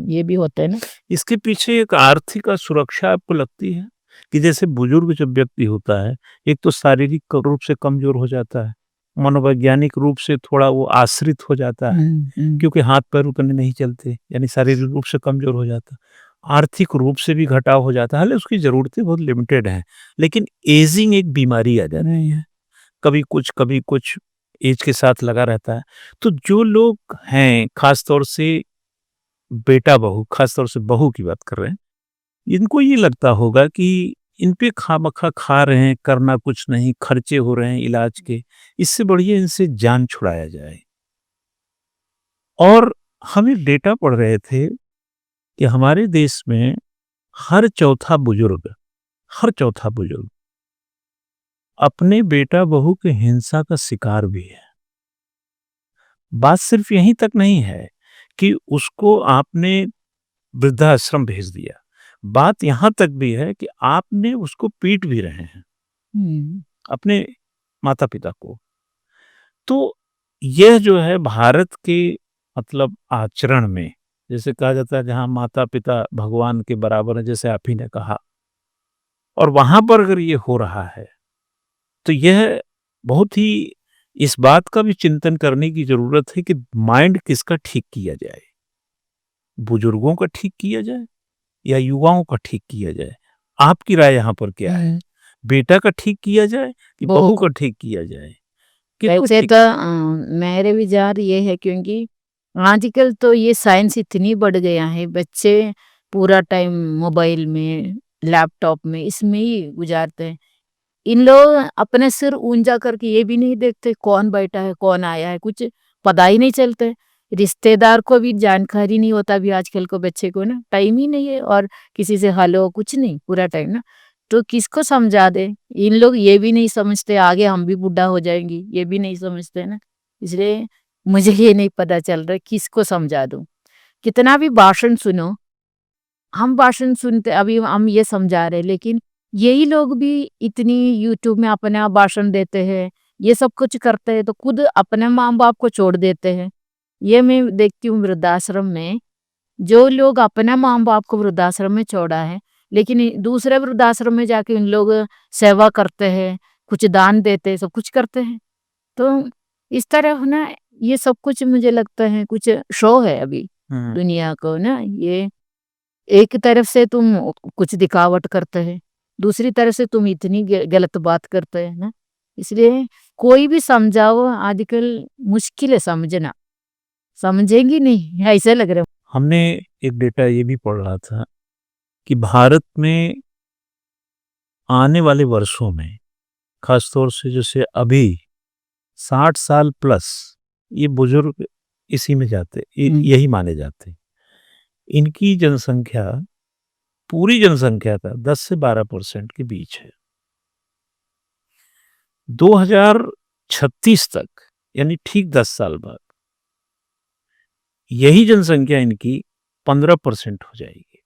Speaker 1: ये भी होता है ना।
Speaker 2: इसके पीछे एक आर्थिक सुरक्षा आपको लगती है? कि जैसे बुजुर्ग जब व्यक्ति होता है, एक तो शारीरिक रूप से कमज़ोर हो जाता है, मनोवैज्ञानिक रूप से थोड़ा वो आश्रित हो जाता है, क्योंकि हाथ-पैर उतने नहीं चलते, यानी शारीरिक रूप से कमज़ोर हो जाता है। आर्थिक रूप से भी घटाव हो जाता है, हालाँकि उसकी ज़रूरतें बहुत लिमिटेड हैं, लेकिन एजिंग एक बीमारी आ जाती है। कभी कुछ ऐज के साथ लगा रहता है। तो जो लोग हैं, ख़ास तौर से बेटा-बहू, ख़ास तौर से बहू की बात कर रहे हैं, इनको ये लगता होगा कि इन पे खामखा खा रहे हैं, करना कुछ नहीं, खर्चे हो रहे हैं इलाज के, इससे बढ़िया इनसे जान छुड़ाया जाए। और हम एक डेटा पढ़ रहे थे कि हमारे देश में हर चौथा बुजुर्ग हर चौथा बुजुर्ग अपने बेटा-बहू की हिंसा का शिकार भी है। बात सिर्फ यहीं तक नहीं है कि उसको आपने वृद्धाश्रम भेज दिया। बात यहाँ तक भी है कि आपने उसको पीट भी रहे हैं,
Speaker 1: हम्म,
Speaker 2: अपने माता-पिता को। तो यह जो है भारत के मतलब आचरण में, जैसे कहा जाता है जहाँ माता-पिता भगवान के बराबर हैं, जैसे आप ही ने कहा, और वहाँ पर अगर ये हो रहा है, तो यह बहुत ही इस बात का भी चिंतन करने की ज़रूरत है कि माइंड किसका ठीक किया जाए? बुजुर्गों का ठीक किया जाए या युवाओं का ठीक किया जाए? आपकी राय यहाँ पर क्या है? बेटा का ठीक किया जाए कि
Speaker 1: बहू
Speaker 2: बहू
Speaker 1: को।
Speaker 2: का ठीक किया जाए? किसको
Speaker 1: वैसे
Speaker 2: ठीक?
Speaker 1: तो मेरे विचार ये है, क्योंकि आजकल तो ये साइंस इतनी बढ़ गया है, बच्चे पूरा टाइम मोबाइल में, लैपटॉप में, इसमें ही गुजारते हैं। इन लोग अपने सिर ऊंचा करके ये भी नहीं देखते कौन बैठा है कौन आया है, कुछ पता ही नहीं चलते। रिश्तेदार को भी जानकारी नहीं होता भी आजकल को बच्चे को ना, टाइम ही नहीं है, और किसी से हेलो कुछ नहीं पूरा टाइम ना, तो किसको समझा दे। इन लोग ये भी नहीं समझते आगे हम भी बुढ़ा हो जाएंगी, ये भी नहीं समझते ना। इसलिए मुझे ये नहीं पता चल रहा किसको समझा दूं। कितना भी भाषण सुनो, हम भाषण सुनते अभी हम ये समझा रहे, लेकिन यही लोग भी इतनी यूट्यूब में अपना भाषण देते हैं, ये सब कुछ करते हैं, तो खुद अपने माँ बाप को छोड़ देते हैं। ये मैं देखती हूँ वृद्धाश्रम में, जो लोग अपना माँ बाप को वृद्धाश्रम में छोड़ा है, लेकिन दूसरे वृद्धाश्रम में जाके उन लोग सेवा करते हैं, कुछ दान देते हैं, सब कुछ करते हैं। तो इस तरह ना, ये सब कुछ मुझे लगता है कुछ शो है अभी
Speaker 2: हुँ।
Speaker 1: दुनिया को ना। ये एक तरफ से तुम कुछ दिखावट करते हैं, दूसरी तरफ से तुम इतनी गलत बात करते हैं ना। इसलिए कोई भी समझाओ आजकल मुश्किल है समझना, समझेंगी नहीं ऐसे लग रहा है।
Speaker 2: हमने एक डेटा ये भी पढ़ रहा था कि भारत में आने वाले वर्षों में, खास तौर से जैसे अभी 60 साल प्लस ये बुजुर्ग इसी में जाते, यही माने जाते हैं। इनकी जनसंख्या पूरी जनसंख्या का 10 से 12% के बीच है। 2036 तक, यानी ठीक 10 साल बाद, यही जनसंख्या इनकी 15% हो जाएगी।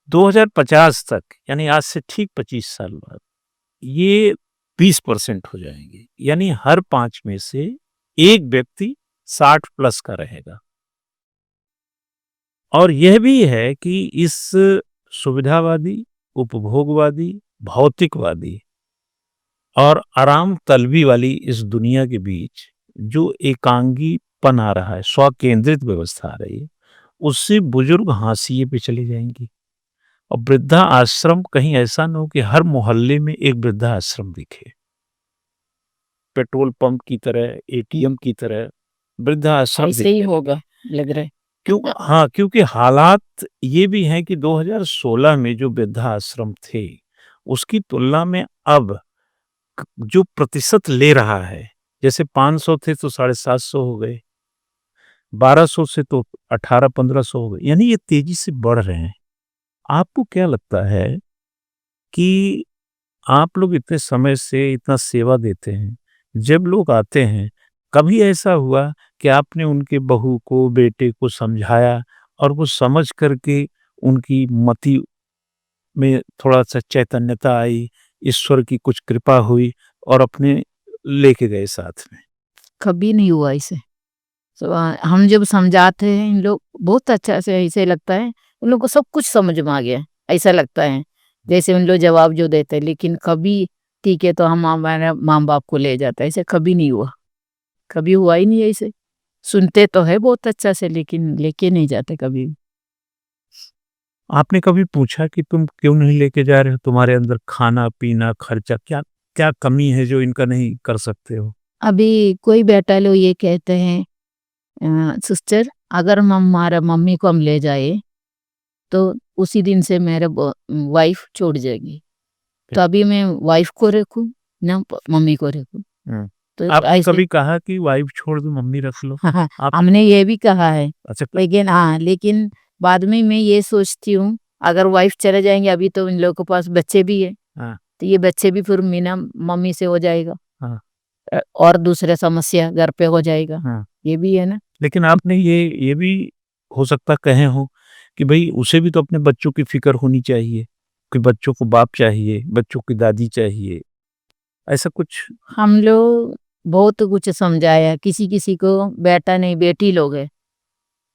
Speaker 2: 2050 तक, यानी आज से ठीक 25 साल बाद, ये 20% हो जाएंगे, यानी हर 5 में से एक व्यक्ति 60 प्लस का रहेगा। और यह भी है कि इस सुविधावादी, उपभोगवादी, भौतिकवादी और आराम तलबी वाली इस दुनिया के बीच जो एकांगीपन आ रहा है, स्वकेंद्रित व्यवस्था आ रही है, उससे बुजुर्ग हाशिए पे चली जाएंगी। और वृद्धा आश्रम कहीं ऐसा न हो कि हर मोहल्ले में एक वृद्धा आश्रम दिखे, पेट्रोल पंप की तरह, एटीएम की तरह वृद्धा आश्रम
Speaker 1: ऐसे ही
Speaker 2: दिखे।
Speaker 1: होगा लग रहा है।
Speaker 2: क्योंकि हालात ये भी हैं कि 2016 में जो वृद्धा आश्रम थे, उसकी तुलना में अब जो प्रतिशत ले रहा है, जैसे 500 थे तो 750 हो गए, 1200 से तो 1800-1500 हो गए, यानी ये तेजी से बढ़ रहे हैं। आपको क्या लगता है कि आप लोग इतने समय से इतना सेवा देते हैं, जब लोग आते हैं, कभी ऐसा हुआ कि आपने उनके बहू को, बेटे को समझाया और वो समझ करके उनकी मति में थोड़ा-सा चैतन्यता आई, ईश्वर की कुछ कृपा हुई और अपने लेके गए साथ में?
Speaker 1: कभी नहीं हुआ ऐसे। तो हम जब समझाते हैं इन लोग बहुत अच्छा से, ऐसे लगता है उन लोग को सब कुछ समझ में आ गया, ऐसा लगता है जैसे उन लोग जवाब जो देते हैं। लेकिन कभी ठीक है तो हम हमारे माँ बाप को ले जाते हैं, ऐसे कभी नहीं हुआ, कभी हुआ ही नहीं ऐसे। सुनते तो है बहुत अच्छा से, लेकिन लेके नहीं जाते कभी।
Speaker 2: आपने कभी पूछा कि तुम क्यों नहीं लेके जा रहे हो? तुम्हारे अंदर खाना-पीना, खर्चा क्या क्या कमी है जो इनका नहीं कर सकते हो?
Speaker 1: अभी कोई बेटा लोग ये कहते हैं सिस्टर अगर हम हमारा मम्मी को हम ले जाए तो उसी दिन से मेरे वाइफ छोड़ जाएगी, तो अभी मैं वाइफ को रखूं ना मम्मी को रखूं। तो
Speaker 2: आपने
Speaker 1: ऐसे
Speaker 2: कभी कहा कि वाइफ छोड़ दो, मम्मी रख लो?
Speaker 1: हाँ,
Speaker 2: आप
Speaker 1: हमने ये भी कहा है।
Speaker 2: अच्छा
Speaker 1: लेकिन बाद में मैं ये सोचती हूँ अगर वाइफ चले जाएंगे, अभी तो इन लोगों के पास बच्चे भी है,
Speaker 2: हाँ,
Speaker 1: तो ये बच्चे भी फिर मीना मम्मी से हो जाएगा,
Speaker 2: हाँ,
Speaker 1: और दूसरे समस्या घर पे हो जाएगा,
Speaker 2: हाँ।
Speaker 1: ये भी है ना।
Speaker 2: लेकिन आपने ये भी हो सकता कहे हो कि भई उसे भी तो अपने बच्चों की फ़िक्र होनी चाहिए, कि बच्चों को बाप चाहिए, बच्चों की दादी चाहिए, ऐसा कुछ?
Speaker 1: हम लोग बहुत कुछ समझाया, किसी किसी को बेटा नहीं बेटी लोग है,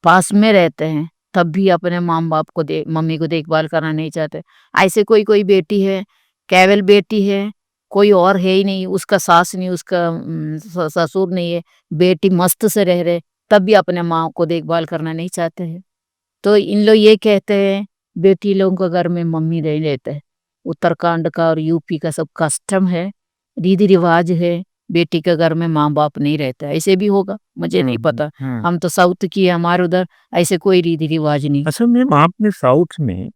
Speaker 1: पास में रहते हैं, तब भी अपने माँ बाप को मम्मी को देखभाल करना नहीं चाहते। ऐसे कोई कोई बेटी है, केवल बेटी है, कोई और है ही नहीं, उसका सास नहीं, उसका ससुर नहीं है, बेटी मस्त से रह रहे, तब भी अपने माँ को देखभाल करना नहीं चाहते हैं। तो इन लोग ये कहते हैं बेटी लोगों के घर में मम्मी नहीं रहते हैं। उत्तराखंड का और यूपी का सब कस्टम है, रीति रिवाज है, बेटी के घर में माँ बाप नहीं रहता। ऐसे भी होगा मुझे नहीं पता, हम तो साउथ की है, हमारे उधर ऐसे कोई रीति रिवाज नहीं।
Speaker 2: असल में आपने साउथ में,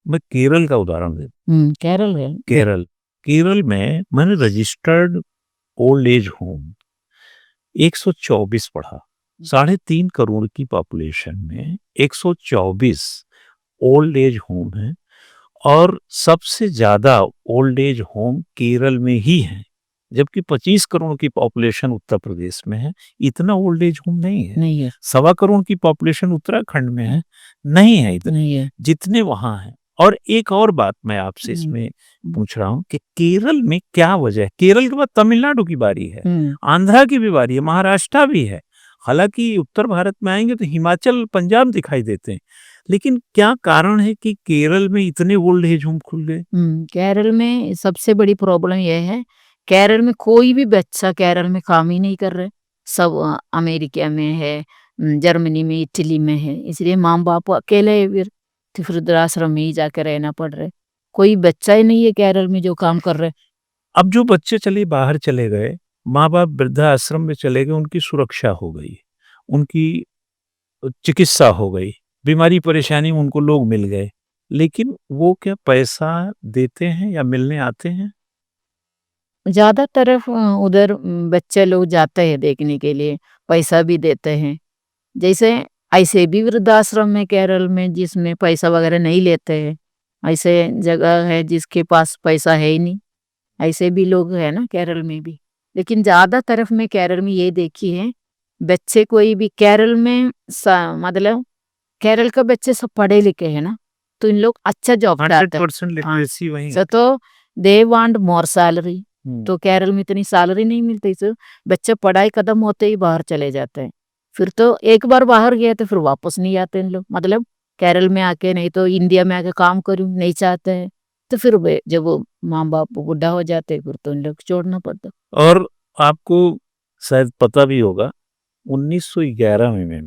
Speaker 2: मैं केरल का उदाहरण देता
Speaker 1: केरल है।
Speaker 2: केरल केरल में मैंने रजिस्टर्ड ओल्ड एज होम 124 पढ़ा। 3.5 करोड़ की पॉपुलेशन में 124 ओल्ड एज होम है, और सबसे ज्यादा ओल्ड एज होम केरल में ही है, जबकि 25 करोड़ की पॉपुलेशन उत्तर प्रदेश में है। इतना ओल्ड एज होम नहीं है।
Speaker 1: नहीं है,
Speaker 2: 1.25 करोड़ की पॉपुलेशन उत्तराखंड में है, नहीं है इतने
Speaker 1: नहीं है।
Speaker 2: जितने वहां हैं। और एक और बात मैं आपसे इसमें पूछ रहा हूँ कि केरल में क्या वजह है? केरल के बाद तमिलनाडु की बारी है, आंध्रा की भी बारी है, महाराष्ट्र भी है। हालांकि उत्तर भारत में आएंगे तो हिमाचल, पंजाब दिखाई देते हैं, लेकिन क्या कारण है कि केरल में इतने ओल्ड एज होम खुल गए?
Speaker 1: केरल में सबसे बड़ी प्रॉब्लम यह है, केरल में कोई भी बच्चा केरल में काम ही नहीं कर रहे, सब अमेरिका में है, जर्मनी में, इटली में है, इसलिए माँ बाप अकेले फिर तो फिर वृद्धाश्रम में ही जाके रहना पड़ रहा है। कोई बच्चा ही नहीं है केरल में जो काम कर रहे।
Speaker 2: अब जो बच्चे चले बाहर चले गए, माँ बाप वृद्धाश्रम में चले गए, उनकी सुरक्षा हो गई, उनकी चिकित्सा हो गई, बीमारी परेशानी में उनको लोग मिल गए, लेकिन वो क्या पैसा देते हैं या मिलने आते हैं?
Speaker 1: ज्यादा तरफ उधर बच्चे लोग जाते हैं देखने के लिए, पैसा भी देते हैं। जैसे ऐसे भी वृद्धाश्रम में केरल में जिसमें पैसा वगैरह नहीं लेते हैं, ऐसे जगह है जिसके पास पैसा है ही नहीं, ऐसे भी लोग है ना केरल में भी। लेकिन ज्यादा तरफ में केरल में ये देखी है, बच्चे कोई भी केरल में मतलब केरल का बच्चे सब पढ़े लिखे हैं ना, तो इन लोग अच्छा जॉब
Speaker 2: 100% लिटरेसी वहीं
Speaker 1: सो तो दे वांट मोर सैलरी।
Speaker 2: हम्म,
Speaker 1: तो केरल में इतनी सैलरी नहीं मिलती, तो बच्चे पढ़ाई खत्म होते ही बाहर चले जाते हैं। फिर तो एक बार बाहर गए तो फिर वापस नहीं आते इन लोग, मतलब केरल में आके नहीं तो इंडिया में आके काम करूं नहीं चाहते हैं। तो फिर जब वो माँ बाप बुढ़ा हो जाते हैं, फिर तो इन लोग छोड़ना पड़ता।
Speaker 2: और आपको शायद पता भी होगा 1911 में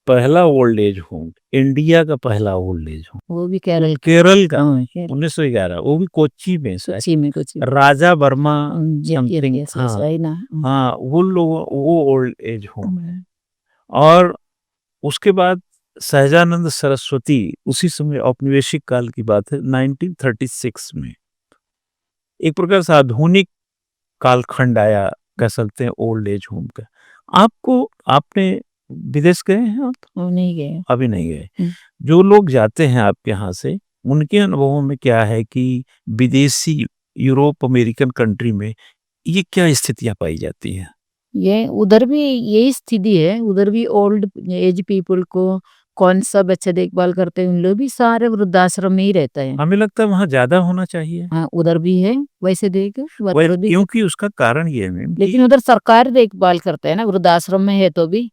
Speaker 2: पहला ओल्ड एज होम, इंडिया का पहला ओल्ड एज होम
Speaker 1: वो भी केरल
Speaker 2: केरल का,
Speaker 1: हाँ, केरल
Speaker 2: 1911, वो भी कोच्चि में शायद,
Speaker 1: कोच्चि में कुछ
Speaker 2: राजा वर्मा समथिंग,
Speaker 1: यस
Speaker 2: हाँ
Speaker 1: है ना।
Speaker 2: हाँ, वो लोग वो ओल्ड एज होम है। और उसके बाद सहजानंद सरस्वती, उसी समय औपनिवेशिक काल की बात है, 1936 में एक प्रकार से आधुनिक कालखंड आया, कह सकते हैं ओल्ड एज होम का। आपको आपने विदेश गए हैं आप?
Speaker 1: वो नहीं गए।
Speaker 2: अभी नहीं गए। जो लोग जाते हैं आपके यहाँ से, उनके अनुभवों में क्या है कि विदेशी यूरोप अमेरिकन कंट्री में ये क्या स्थितियां पाई जाती हैं?
Speaker 1: ये उधर भी यही स्थिति है, उधर भी ओल्ड एज पीपल को कौन सा बच्चे देखभाल करते हैं, उन लोग भी सारे वृद्धाश्रम में ही रहते हैं।
Speaker 2: हमें लगता है वहाँ ज्यादा होना चाहिए।
Speaker 1: हाँ उधर भी है वैसे देख उधर भी,
Speaker 2: क्योंकि उसका कारण ये है मैम
Speaker 1: लेकिन उधर सरकार देखभाल करते हैं ना, वृद्धाश्रम में है तो भी।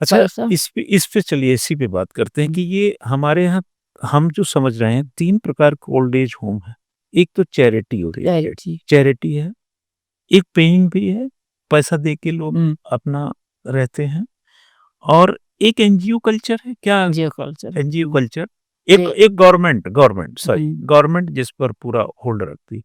Speaker 2: अच्छा,
Speaker 1: पैसा
Speaker 2: इस पे चलिए, इसी पे बात करते हैं कि ये हमारे यहाँ हम जो समझ रहे हैं 3 प्रकार के ओल्ड एज होम है। एक तो चैरिटी हो रही है, चैरिटी है, एक पेइंग भी है, पैसा दे के लोग अपना रहते हैं, और एक एनजीओ कल्चर है। क्या
Speaker 1: एनजीओ कल्चर?
Speaker 2: एनजीओ कल्चर, एक गवर्नमेंट जिस पर पूरा होल्ड रखती।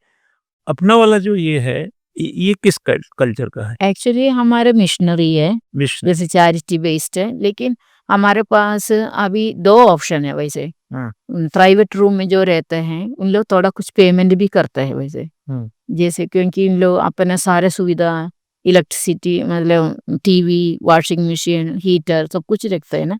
Speaker 2: अपना वाला जो ये है, ये किस कल्चर का है?
Speaker 1: एक्चुअली हमारे मिशनरी है,
Speaker 2: मिशन,
Speaker 1: जैसे चैरिटी बेस्ड है, लेकिन हमारे पास अभी 2 ऑप्शन है वैसे।
Speaker 2: हाँ,
Speaker 1: प्राइवेट रूम में जो रहते हैं उन लोग थोड़ा कुछ पेमेंट भी करते हैं वैसे, जैसे क्योंकि इन लोग अपना सारे सुविधा, इलेक्ट्रिसिटी मतलब टीवी, वॉशिंग मशीन, हीटर सब कुछ रखते हैं ना,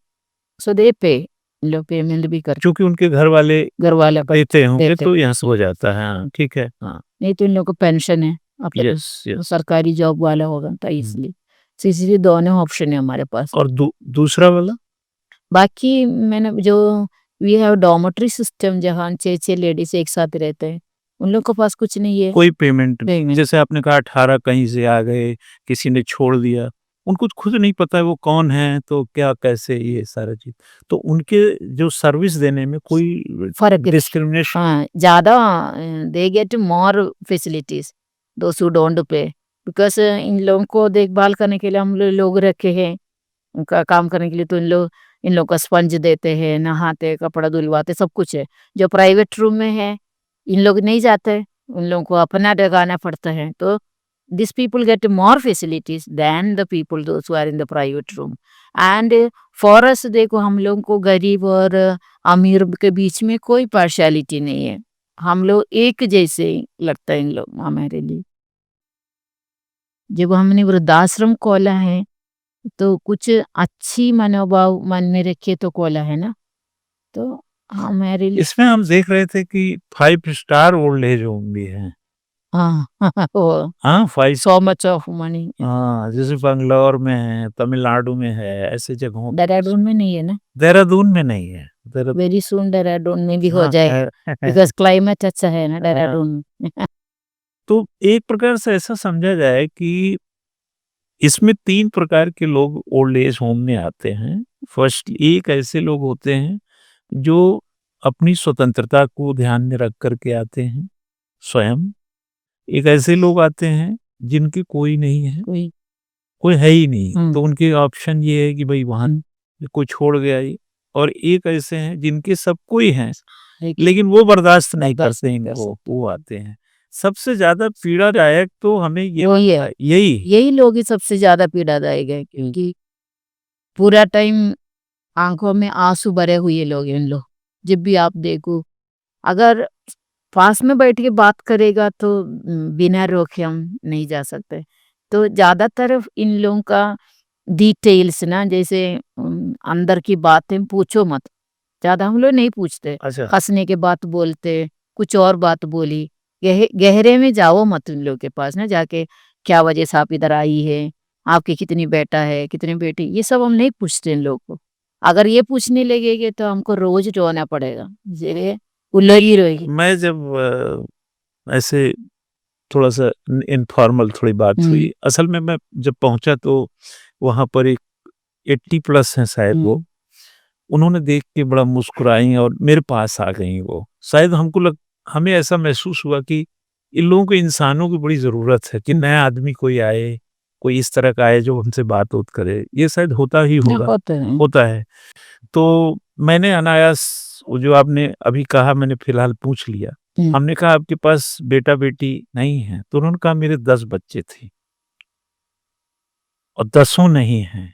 Speaker 1: सो दे पे इन लोग पेमेंट भी करते,
Speaker 2: क्योंकि उनके घर वाले देते होंगे तो यहाँ से हो जाता है। हाँ, ठीक है। हाँ,
Speaker 1: नहीं तो इन लोग को पेंशन है अपने,
Speaker 2: यस यस।
Speaker 1: सरकारी जॉब वाला होगा तो इसलिए, तो इसलिए दोनों ऑप्शन है हमारे पास।
Speaker 2: और दूसरा वाला?
Speaker 1: बाकी मैंने जो वी हैव डॉर्मेट्री सिस्टम, जहाँ 6 लेडीज एक साथ रहते हैं, उन लोग के पास कुछ नहीं है
Speaker 2: कोई पेमेंट, जैसे आपने कहा 18 कहीं से आ गए, किसी ने छोड़ दिया, उनको खुद नहीं पता है वो कौन है, तो क्या कैसे ये सारा चीज, तो उनके जो सर्विस देने में कोई
Speaker 1: फर्क
Speaker 2: डिस्क्रिमिनेशन?
Speaker 1: हाँ ज्यादा, they get more facilities those who don't pay, because in लोगों को देखभाल करने के लिए हम लोग रखे हैं, उनका काम करने के लिए, तो इन लोग का स्पंज देते हैं, नहाते, कपड़ा धुलवाते, सब कुछ है। जो प्राइवेट रूम में है इन लोग नहीं जाते, उन लोगों को अपना लगाना पड़ता है, तो this people get more facilities than the people those who are in the private room. And for us देखो, हम लोग को गरीब और अमीर के बीच में कोई पार्शियलिटी नहीं है, हम लोग एक जैसे ही लगता है इन लोग हमारे लिए। जब हमने वृद्धाश्रम खोला है तो कुछ अच्छी मनोभाव मन में रखे तो खोला है ना, तो हमारे लिए
Speaker 2: इसमें हम देख रहे थे कि 5 स्टार ओल्ड एज होम भी है।
Speaker 1: हाँ वो
Speaker 2: हाँ, 5,
Speaker 1: सो मच ऑफ मनी।
Speaker 2: हाँ, जैसे बंगलौर में है, तमिलनाडु में है, ऐसे जगहों।
Speaker 1: देहरादून में नहीं है ना?
Speaker 2: देहरादून में नहीं है।
Speaker 1: वेरी सुन देहरादून में भी हो
Speaker 2: हाँ,
Speaker 1: जाए, बिकॉज क्लाइमेट अच्छा है ना देहरादून में।
Speaker 2: तो एक प्रकार से ऐसा समझा जाए कि इसमें 3 प्रकार के लोग ओल्ड एज होम में आते हैं। फर्स्ट, एक ऐसे लोग होते हैं जो अपनी स्वतंत्रता को ध्यान में रख कर के आते हैं स्वयं। एक ऐसे लोग आते हैं जिनके कोई नहीं है, कोई है ही नहीं, तो उनके ऑप्शन ये है कि भाई वहाँ कोई छोड़ गया ही। और एक ऐसे हैं जिनके सब कोई हैं, लेकिन वो बर्दाश्त नहीं करते हैं, वो आते हैं। सबसे ज्यादा पीड़ादायक तो हमें यही
Speaker 1: लोग ही सबसे ज्यादा पीड़ादायक है, क्योंकि पूरा टाइम आंखों में आंसू भरे हुए लोग हैं इन लोग। जब भी आप देखो, अगर पास में बैठ के बात करेगा तो बिना रोके हम नहीं जा सकते, तो ज्यादातर इन लोगों का डिटेल्स ना, जैसे अंदर की बातें पूछो मत, ज्यादा हम लोग नहीं पूछते।
Speaker 2: अच्छा,
Speaker 1: हंसने के बात बोलते, कुछ और बात बोली, गहरे में जाओ मत उन लोग के पास ना जाके, क्या वजह से आप इधर आई है, आपके कितनी बेटा है कितनी बेटी, ये सब हम नहीं पूछते इन लोग को। अगर ये पूछने लगेंगे तो हमको रोज रोना पड़ेगा, ये उलझी रहेगी।
Speaker 2: मैं जब ऐसे थोड़ा-सा इनफॉर्मल थोड़ी बात हुई। असल में मैं जब पहुँचा तो वहाँ पर एक 80 प्लस हैं शायद वो। उन्होंने देख के बड़ा मुस्कुराई और मेरे पास आ गईं वो। शायद हमें ऐसा महसूस हुआ कि इन लोगों को इंसानों की बड़ी ज़रूरत है कि नया आदमी कोई आए, कोई इस तरह का आए जो हमसे बात-वूत करे। ये शायद होता ही होगा, होता है। तो मैंने अनायास वो जो आपने अभी कहा मैंने फ़िलहाल पूछ लिया। हमने कहा आपके पास बेटा-बेटी नहीं है? तो उन्होंने कहा मेरे 10 बच्चे थे और 10 नहीं हैं।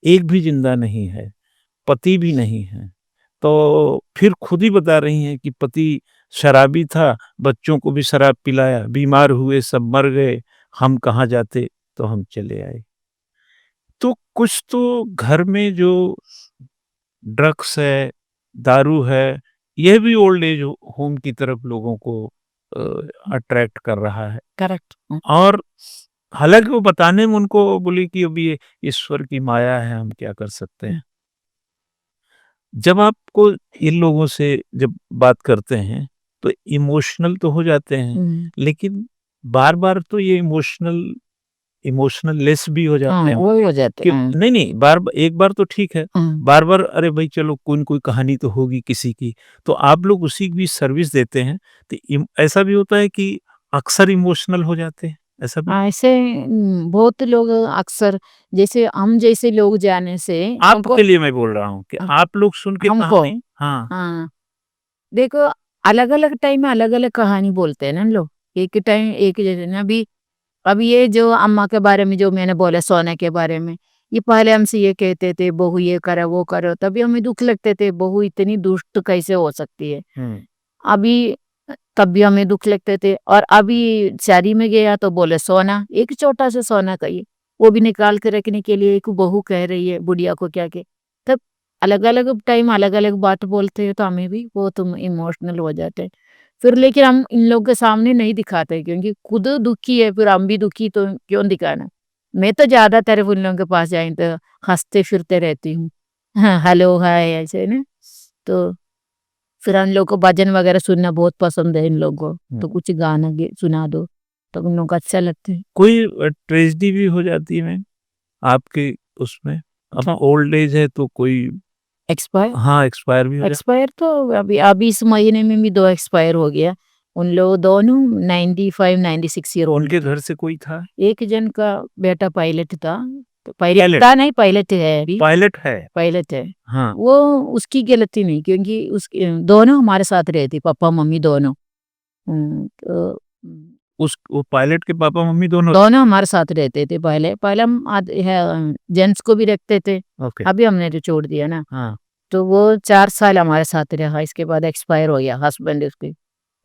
Speaker 2: एक भी ज़िंदा नहीं है, पति भी नहीं है। तो फिर खुद ही बता रही हैं कि पति शराबी था, बच्चों को भी शराब पिलाया, बीमार हुए सब मर गए, हम कहाँ जाते? तो हम चले आए। तो कुछ तो घर में जो ड्रग्स है, दारू है, यह भी ओल्ड एज होम की तरफ लोगों को अट्रैक्ट कर रहा है।
Speaker 1: करेक्ट।
Speaker 2: और हालाँकि वो बताने में उनको बोली कि अब ये ईश्वर की माया है, हम क्या कर सकते हैं। जब आपको इन लोगों से जब बात करते हैं, तो इमोशनल तो हो जाते हैं, लेकिन बार-बार तो ये इमोशनल लेस भी हो जाते हैं
Speaker 1: वो हो जाते
Speaker 2: कि नहीं, एक बार तो ठीक है, बार-बार अरे भाई चलो कोई न कोई कहानी तो होगी किसी की, तो आप लोग उसी की भी सर्विस देते हैं, तो ऐसा भी होता है कि अक्सर इमोशनल हो जाते हैं, ऐसा भी?
Speaker 1: ऐसे बहुत लोग अक्सर, जैसे हम जैसे लोग जाने से हमको
Speaker 2: आपके लिए मैं बोल रहा हूँ कि आप लोग सुन के
Speaker 1: हमको
Speaker 2: कहानी हाँ,
Speaker 1: हाँ, देखो अलग-अलग टाइम में अलग-अलग कहानी बोलते हैं ना लोग। एक टाइम एक जैसे ना अभी ये जो अम्मा के बारे में जो मैंने बोला सोना के बारे में, ये पहले हमसे ये कहते थे बहू ये करो वो करो, तभी हमें दुःख लगते थे बहू इतनी दुष्ट कैसे हो सकती है। अभी तब भी हमें दुःख लगते थे और अभी शादी में गया तो बोले सोना, एक छोटा सा सोना कहिए, वो भी निकाल के रखने के लिए एक बहू कह रही है बुढ़िया को क्या के। तब अलग-अलग टाइम अलग-अलग बात बोलते हैं तो हमें भी बहुत इमोशनल हो जाते हैं। फिर लेकिन हम इन लोगों के सामने नहीं दिखाते क्योंकि खुद दुखी है फिर हम भी दुखी तो क्यों दिखाना। मैं तो ज़्यादातर उन लोगों के पास जाए तो हँसते-फिरते रहती हूँ। हाँ, हेलो हाय ऐसे ना। तो फिर हम लोग को भजन वगैरह सुनना बहुत पसंद है इन लोगों को, तो कुछ गाना सुना दो तो उन लोगों को अच्छा लगता है।
Speaker 2: कोई ट्रेजेडी भी हो जाती है मैम आपके उसमें? अब ओल्ड एज है तो कोई
Speaker 1: एक्सपायर
Speaker 2: हाँ, एक्सपायर भी हो जाता
Speaker 1: एक्सपायर तो अभी अभी इस महीने में भी 2 एक्सपायर हो गया। उन लोग दोनों 95-96 ईयर ओल्ड
Speaker 2: उनके
Speaker 1: थे।
Speaker 2: घर से कोई था?
Speaker 1: एक जन का बेटा पायलट था,
Speaker 2: पायलट?
Speaker 1: नहीं पायलट है अभी,
Speaker 2: पायलट है?
Speaker 1: पायलट है।
Speaker 2: हाँ,
Speaker 1: वो उसकी गलती नहीं क्योंकि उसके दोनों हमारे साथ रहते पापा-मम्मी दोनों। तो
Speaker 2: वो पायलट के पापा-मम्मी दोनों?
Speaker 1: दोनों हमारे साथ रहते थे पहले। पहले हम जेंट्स को भी रखते थे,
Speaker 2: ओके,
Speaker 1: अभी हमने तो छोड़ दिया ना।
Speaker 2: हाँ,
Speaker 1: तो वो 4 साल हमारे साथ रहा, इसके बाद एक्सपायर हो गया हस्बैंड उसके।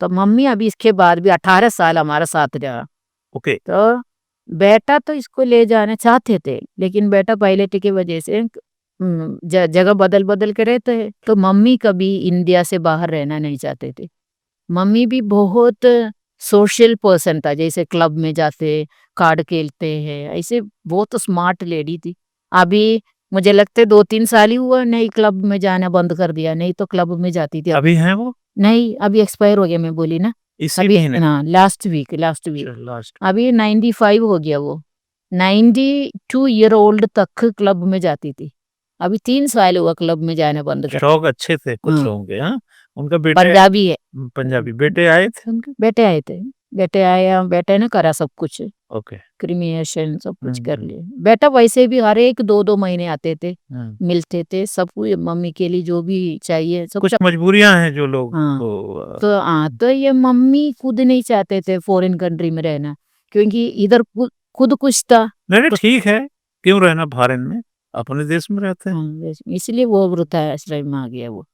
Speaker 1: तो मम्मी अभी इसके बाद भी 18 साल हमारे साथ रहा।
Speaker 2: ओके,
Speaker 1: तो बेटा तो इसको ले जाना चाहते थे, लेकिन बेटा पायलट की वजह से जगह बदल-बदल के रहते हैं। तो मम्मी कभी इंडिया से बाहर रहना नहीं चाहते थे। मम्मी भी बहुत सोशल पर्सन था, जैसे क्लब में जाते, कार्ड खेलते हैं, ऐसे बहुत स्मार्ट लेडी थी। अभी मुझे लगता है 2-3 साल ही हुआ नहीं क्लब में जाना बंद कर दिया, नहीं तो क्लब में जाती थी।
Speaker 2: अभी हैं वो?
Speaker 1: नहीं, अभी एक्सपायर हो गया मैं बोली ना।
Speaker 2: इसी
Speaker 1: अभी
Speaker 2: महीने?
Speaker 1: हाँ, लास्ट वीक
Speaker 2: अच्छा, लास्ट
Speaker 1: अभी 95 हो गया वो। 92 ईयर ओल्ड तक क्लब में जाती थी। अभी 3 साल हुआ क्लब में जाना बंद कर।
Speaker 2: शौक अच्छे थे कुछ
Speaker 1: हाँ।
Speaker 2: लोगों के, हाँ? उनका बेटे
Speaker 1: पंजाबी है।
Speaker 2: पंजाबी बेटे आए थे उनके?
Speaker 1: बेटे आए थे। बेटे आए, बेटे ने करा सब कुछ,
Speaker 2: ओके,
Speaker 1: क्रीमिएशन सब कुछ कर
Speaker 2: हुँ।
Speaker 1: लिया। बेटा वैसे भी हर एक 2-2 महीने आते थे,
Speaker 2: हुँ।
Speaker 1: मिलते थे, सब कुछ मम्मी के लिए जो भी चाहिए सब
Speaker 2: कुछ मजबूरियाँ हैं जो लोग
Speaker 1: हाँ।
Speaker 2: को
Speaker 1: तो ये मम्मी खुद नहीं चाहते थे फॉरेन कंट्री में रहना, क्योंकि इधर खुद कुछ था।
Speaker 2: नहीं, नहीं
Speaker 1: कुछ
Speaker 2: ठीक है, क्यों रहना फॉरेन में? अपने देश में रहते हैं।
Speaker 1: इसलिए वो वृद्धाश्रम में आ गया वो।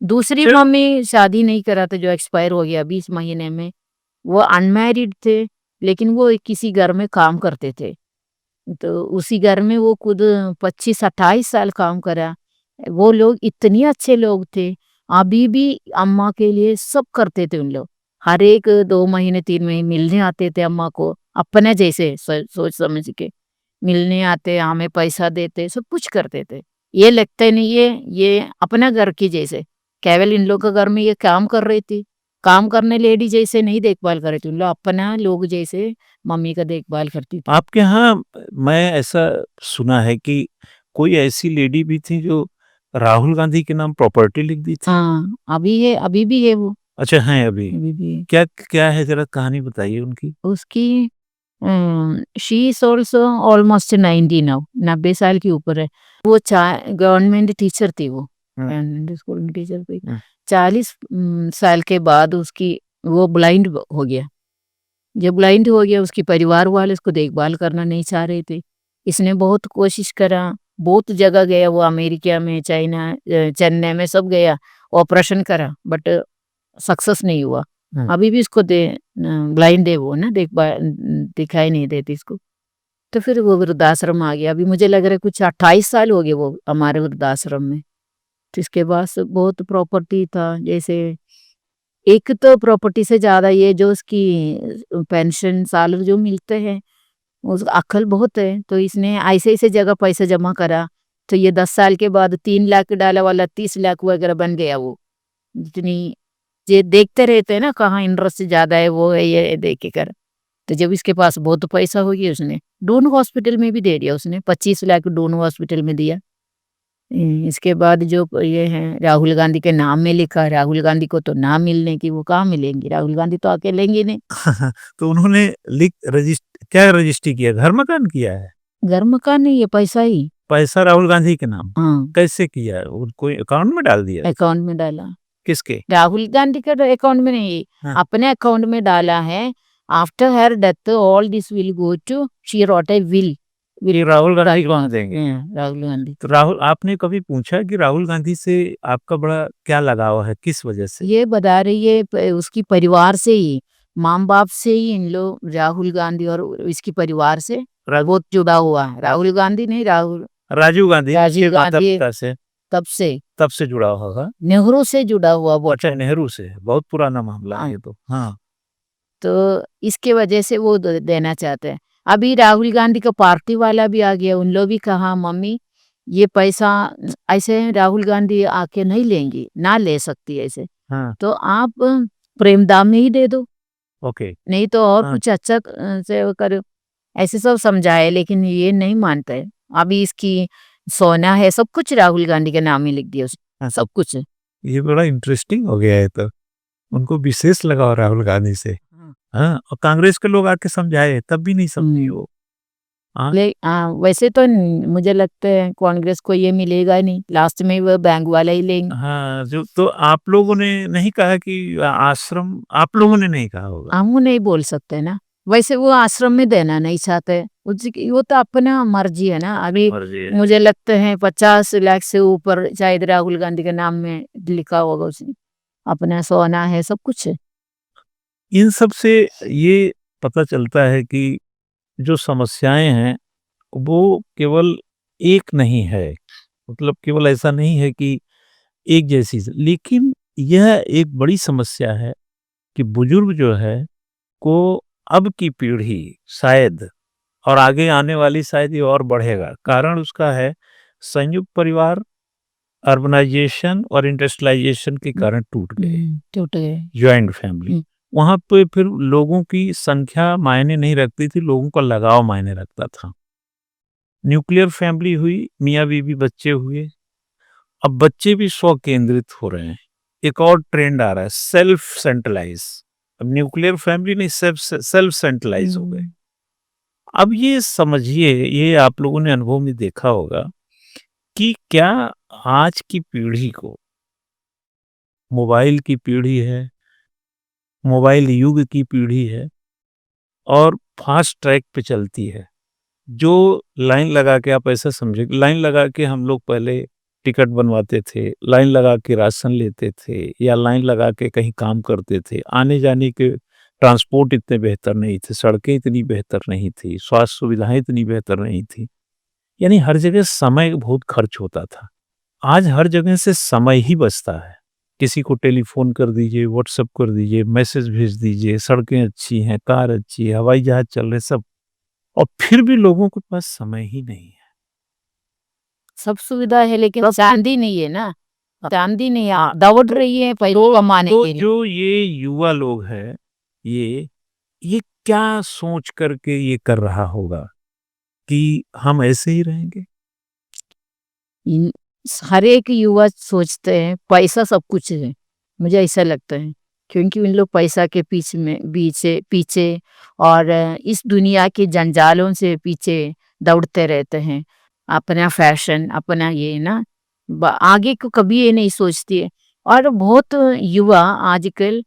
Speaker 1: दूसरी
Speaker 2: चल
Speaker 1: मम्मी शादी नहीं करा था जो एक्सपायर हो गया अभी इस महीने में। वो अनमैरिड थे, लेकिन वो किसी घर में काम करते थे। तो उसी घर में वो खुद 25-28 साल काम करा। वो लोग इतने अच्छे लोग थे, अभी भी अम्मा के लिए सब करते थे उन लोग। हर एक 2 महीने 3 महीने मिलने आते थे अम्मा को, अपने जैसे सोच समझ के मिलने आते, हमें पैसा देते, सब कुछ करते थे। ये लगता ही नहीं है ये अपना घर की जैसे, केवल इन लोग के घर में ये काम कर रही थी, काम करने लेडी जैसे नहीं देखभाल कर रही थी, उन लोग अपना लोग जैसे मम्मी का देखभाल करती थी।
Speaker 2: आपके यहाँ मैं ऐसा सुना है कि कोई ऐसी लेडी भी थी जो राहुल गांधी के नाम प्रॉपर्टी लिख दी थी?
Speaker 1: हाँ, अभी भी है वो,
Speaker 2: अच्छा, हैं अभी।
Speaker 1: अभी भी है।
Speaker 2: क्या क्या है, ज़रा कहानी बताइए उनकी?
Speaker 1: उसकी she is also almost 90 now, 90 साल की ऊपर है। वो गवर्नमेंट टीचर थी वो,
Speaker 2: हुँ,
Speaker 1: गवर्नमेंट स्कूल में टीचर थी।
Speaker 2: हुँ।
Speaker 1: 40 साल के बाद उसकी वो ब्लाइंड हो गया। जब ब्लाइंड हो गया उसके परिवार वाले उसको देखभाल करना नहीं चाह रहे थे। इसने बहुत कोशिश करा, बहुत जगह गया वो, अमेरिका में, चाइना, चेन्नई में सब गया, ऑपरेशन करा बट सक्सेस नहीं हुआ।
Speaker 2: हुँ।
Speaker 1: अभी भी उसको ब्लाइंड है वो ना, दिखाई नहीं देती इसको। तो फिर वो वृद्धाश्रम आ गया। अभी मुझे लग रहा है कुछ 28 साल हो गए वो हमारे वृद्धाश्रम में। तो इसके पास बहुत प्रॉपर्टी था, जैसे एक तो प्रॉपर्टी से ज़्यादा ये जो उसकी पेंशन सैलरी जो मिलते हैं, उसका अक्ल बहुत है, तो इसने ऐसे-ऐसे जगह पैसा जमा करा, तो ये 10 साल के बाद 3 लाख डाला वाला 30 लाख वगैरह बन गया वो। जितनी ये देखते रहते हैं ना कहाँ इंटरेस्ट ज़्यादा है, वो है, ये देख के कर। तो जब इसके पास बहुत पैसा हो गया उसने डून हॉस्पिटल में भी दे दिया, उसने 25 लाख डून हॉस्पिटल में दिया। इसके बाद जो ये है राहुल गांधी के नाम में लिखा, राहुल गांधी को तो नाम मिलने की, वो कहाँ मिलेंगी, राहुल गांधी तो आके लेंगे नहीं।
Speaker 2: तो उन्होंने क्या रजिस्ट्री किया? घर मकान किया है?
Speaker 1: घर मकान नहीं, ये पैसा ही।
Speaker 2: पैसा राहुल गांधी के नाम?
Speaker 1: हाँ,
Speaker 2: कैसे किया? वो कोई अकाउंट में डाल दिया?
Speaker 1: अकाउंट में डाला।
Speaker 2: किसके?
Speaker 1: राहुल गांधी के अकाउंट में नहीं,
Speaker 2: हाँ।
Speaker 1: अपने अकाउंट में डाला है। After her death all this will go to, she wrote a will.
Speaker 2: ये राहुल गांधी कहाँ देंगे?
Speaker 1: राहुल गांधी।
Speaker 2: तो राहुल, आपने कभी पूछा कि राहुल गांधी से आपका बड़ा क्या लगाव है, किस वजह से?
Speaker 1: ये बता रही है उसकी परिवार से ही, माँ बाप से ही इन लोग, राहुल गांधी और इसकी परिवार से बहुत जुड़ा हुआ है। राहुल गांधी नहीं,
Speaker 2: राजीव गांधी
Speaker 1: राजीव
Speaker 2: के माता
Speaker 1: गांधी
Speaker 2: पिता से
Speaker 1: तब से
Speaker 2: जुड़ा होगा।
Speaker 1: नेहरू से जुड़ा हुआ बहुत।
Speaker 2: अच्छा, नेहरू से, बहुत पुराना मामला है
Speaker 1: हाँ,
Speaker 2: ये तो। हाँ।
Speaker 1: तो इसके वजह से वो देना चाहते हैं। अभी राहुल गांधी का पार्टी वाला भी आ गया, उन लोग भी कहा मम्मी ये पैसा ऐसे राहुल गांधी आके नहीं लेंगी, ना ले सकती ऐसे,
Speaker 2: हाँ।
Speaker 1: तो आप प्रेम दाम में ही दे दो,
Speaker 2: ओके।
Speaker 1: नहीं तो और
Speaker 2: हाँ।
Speaker 1: कुछ अच्छा से वो करो। ऐसे सब समझाए लेकिन ये नहीं मानता है। अभी इसकी सोना है, सब कुछ राहुल गांधी के नाम ही लिख दिया उसने,
Speaker 2: हाँ।
Speaker 1: सब कुछ।
Speaker 2: ये बड़ा इंटरेस्टिंग हो गया है तो। उनको विशेष लगाव राहुल गांधी से। हाँ, और कांग्रेस के लोग आके समझाए तब भी नहीं समझी वो। हाँ।
Speaker 1: वैसे तो मुझे लगता है कांग्रेस को ये मिलेगा नहीं, लास्ट में वो बैंक वाला ही लेंगे।
Speaker 2: हाँ, जो तो आप लोगों ने नहीं कहा कि आश्रम, आप लोगों ने नहीं कहा होगा?
Speaker 1: हम वो नहीं बोल सकते ना, वैसे वो आश्रम में देना नहीं चाहते, वो तो अपना मर्जी है ना। अभी
Speaker 2: मर्जी है।
Speaker 1: मुझे लगता है 50 लाख से ऊपर शायद राहुल गांधी के नाम में लिखा होगा उसने, अपना सोना है, सब कुछ है।
Speaker 2: इन सब से ये पता चलता है कि जो समस्याएं हैं वो केवल एक नहीं है, मतलब केवल ऐसा नहीं है कि एक जैसी, लेकिन यह एक बड़ी समस्या है कि बुजुर्ग जो है को अब की पीढ़ी शायद, और आगे आने वाली शायद ये और बढ़ेगा, कारण उसका है संयुक्त परिवार, अर्बनाइजेशन और इंडस्ट्रियलाइजेशन के कारण टूट गए।
Speaker 1: टूट गए।
Speaker 2: जॉइंट फैमिली, वहां पे फिर लोगों की संख्या मायने नहीं रखती थी, लोगों का लगाव मायने रखता था। न्यूक्लियर फैमिली हुई, मियाँ बीवी बच्चे हुए, अब बच्चे भी स्व केंद्रित हो रहे हैं। एक और ट्रेंड आ रहा है, सेल्फ सेंट्रलाइज। अब न्यूक्लियर फैमिली नहीं, सेल्फ सेंट्रलाइज हो गए। अब ये समझिए, ये आप लोगों ने अनुभव में देखा होगा कि क्या आज की पीढ़ी को, मोबाइल की पीढ़ी है, मोबाइल युग की पीढ़ी है और फास्ट ट्रैक पे चलती है। जो लाइन लगा के, आप ऐसा समझे, लाइन लगा के हम लोग पहले टिकट बनवाते थे, लाइन लगा के राशन लेते थे, या लाइन लगा के कहीं काम करते थे। आने जाने के ट्रांसपोर्ट इतने बेहतर नहीं थे, सड़कें इतनी बेहतर नहीं थी, स्वास्थ्य सुविधाएं इतनी बेहतर नहीं थी, यानी हर जगह समय बहुत खर्च होता था। आज हर जगह से समय ही बचता है। किसी को टेलीफोन कर दीजिए, व्हाट्सएप कर दीजिए, मैसेज भेज दीजिए, सड़कें अच्छी हैं, कार अच्छी है, हवाई जहाज चल रहे सब, और फिर भी लोगों के पास समय ही नहीं है।
Speaker 1: सब सुविधा है लेकिन चांदी नहीं है ना, चांदी नहीं है, दौड़ रही है पैसों कमाने
Speaker 2: तो
Speaker 1: के लिए।
Speaker 2: जो ये युवा लोग हैं, ये क्या सोच करके ये कर रहा होगा कि हम ऐसे ही रहेंगे?
Speaker 1: इन हर एक युवा सोचते हैं पैसा सब कुछ है, मुझे ऐसा लगता है, क्योंकि उन लोग पैसा के पीछे पीछे और इस दुनिया के जंजालों से पीछे दौड़ते रहते हैं। अपना फैशन, अपना ये ना आगे को कभी ये नहीं सोचती है। और बहुत युवा आजकल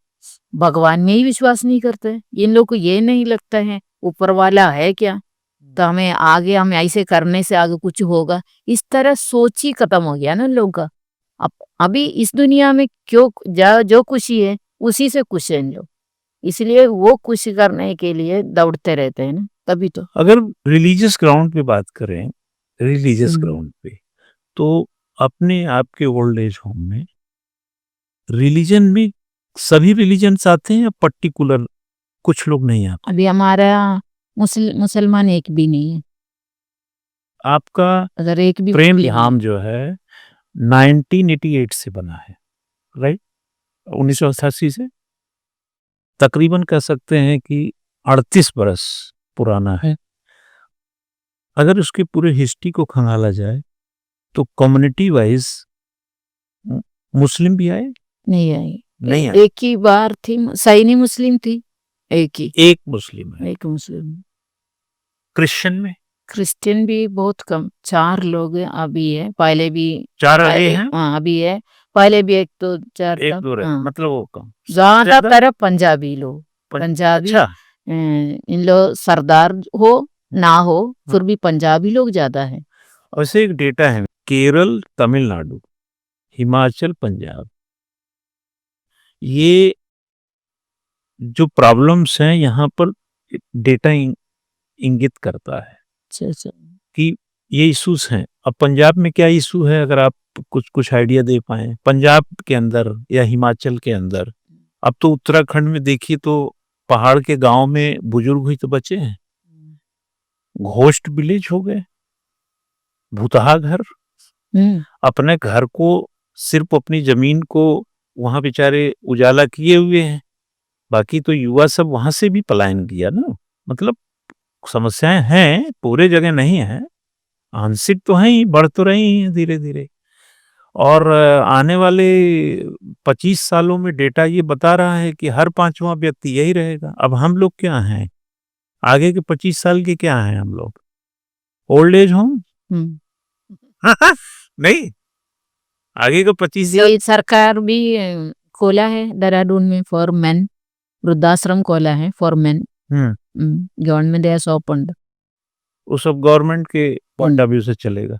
Speaker 1: भगवान में ही विश्वास नहीं करते। इन लोग को ये नहीं लगता है ऊपर वाला है क्या, तो हमें आगे हम ऐसे करने से आगे कुछ होगा, इस तरह सोच ही खत्म हो गया ना लोगों का। अब अभी इस दुनिया में क्यों जो खुशी है उसी से खुश हैं लोग, इसलिए वो खुश करने के लिए दौड़ते रहते हैं ना, तभी तो।
Speaker 2: अगर रिलीजियस ग्राउंड पे बात करें, रिलीजियस ग्राउंड पे, तो अपने आपके ओल्ड एज होम में रिलीजन में सभी रिलीजन्स आते हैं या पर्टिकुलर कुछ लोग नहीं आते?
Speaker 1: अभी हमारा मुसलमान एक भी नहीं है।
Speaker 2: आपका
Speaker 1: अगर एक भी
Speaker 2: प्रेम
Speaker 1: मुस्लिम
Speaker 2: धाम जो है 1988 से बना है, राइट? 1988 से तकरीबन कह सकते हैं कि 38 बरस पुराना है। अगर उसके पूरे हिस्ट्री को खंगाला जाए तो कम्युनिटी वाइज मुस्लिम भी आए?
Speaker 1: नहीं आई।
Speaker 2: नहीं आए।
Speaker 1: एक ही बार थी, सैनी मुस्लिम थी, एक ही,
Speaker 2: एक मुस्लिम है।
Speaker 1: एक मुस्लिम।
Speaker 2: क्रिश्चियन में
Speaker 1: क्रिश्चियन भी बहुत कम, 4 लोग हैं, अभी है, पहले भी
Speaker 2: 4 आगे हैं,
Speaker 1: हाँ अभी है, पहले भी 1 2 4
Speaker 2: एक
Speaker 1: था।
Speaker 2: दो रहे,
Speaker 1: हाँ,
Speaker 2: मतलब वो कम
Speaker 1: ज्यादातर पंजाबी लोग, पंजाबी।
Speaker 2: अच्छा।
Speaker 1: इन लोग सरदार हो ना हो, फिर भी पंजाबी लोग ज्यादा है।
Speaker 2: वैसे एक डेटा है, केरल, तमिलनाडु, हिमाचल, पंजाब, ये जो प्रॉब्लम्स हैं यहाँ पर डेटा इंगित करता है
Speaker 1: अच्छा अच्छा।
Speaker 2: कि ये इश्यूज हैं। अब पंजाब में क्या इशू है, अगर आप कुछ आइडिया दे पाए पंजाब के अंदर या हिमाचल के अंदर? अब तो उत्तराखंड में देखिए तो पहाड़ के गांव में बुजुर्ग ही तो बचे हैं, घोस्ट विलेज हो गए, भूतहा घर। अपने घर को, सिर्फ अपनी जमीन को वहां बेचारे उजाला किए हुए हैं, बाकी तो युवा सब वहां से भी पलायन किया ना। मतलब समस्याएं हैं, पूरे जगह नहीं है, आंशिक तो है ही, बढ़ तो रही हैं धीरे धीरे। और आने वाले 25 सालों में डेटा ये बता रहा है कि हर 5वां व्यक्ति यही रहेगा। अब हम लोग क्या हैं, आगे के 25 साल के क्या हैं हम लोग? Old age home? नहीं, आगे का 25 साल।
Speaker 1: ये सरकार भी खोला है देहरादून में फॉर मेन, वृद्धाश्रम खोला है for main. Government has opened.
Speaker 2: वो सब गवर्नमेंट के पॉइंट ऑफ व्यू से चलेगा।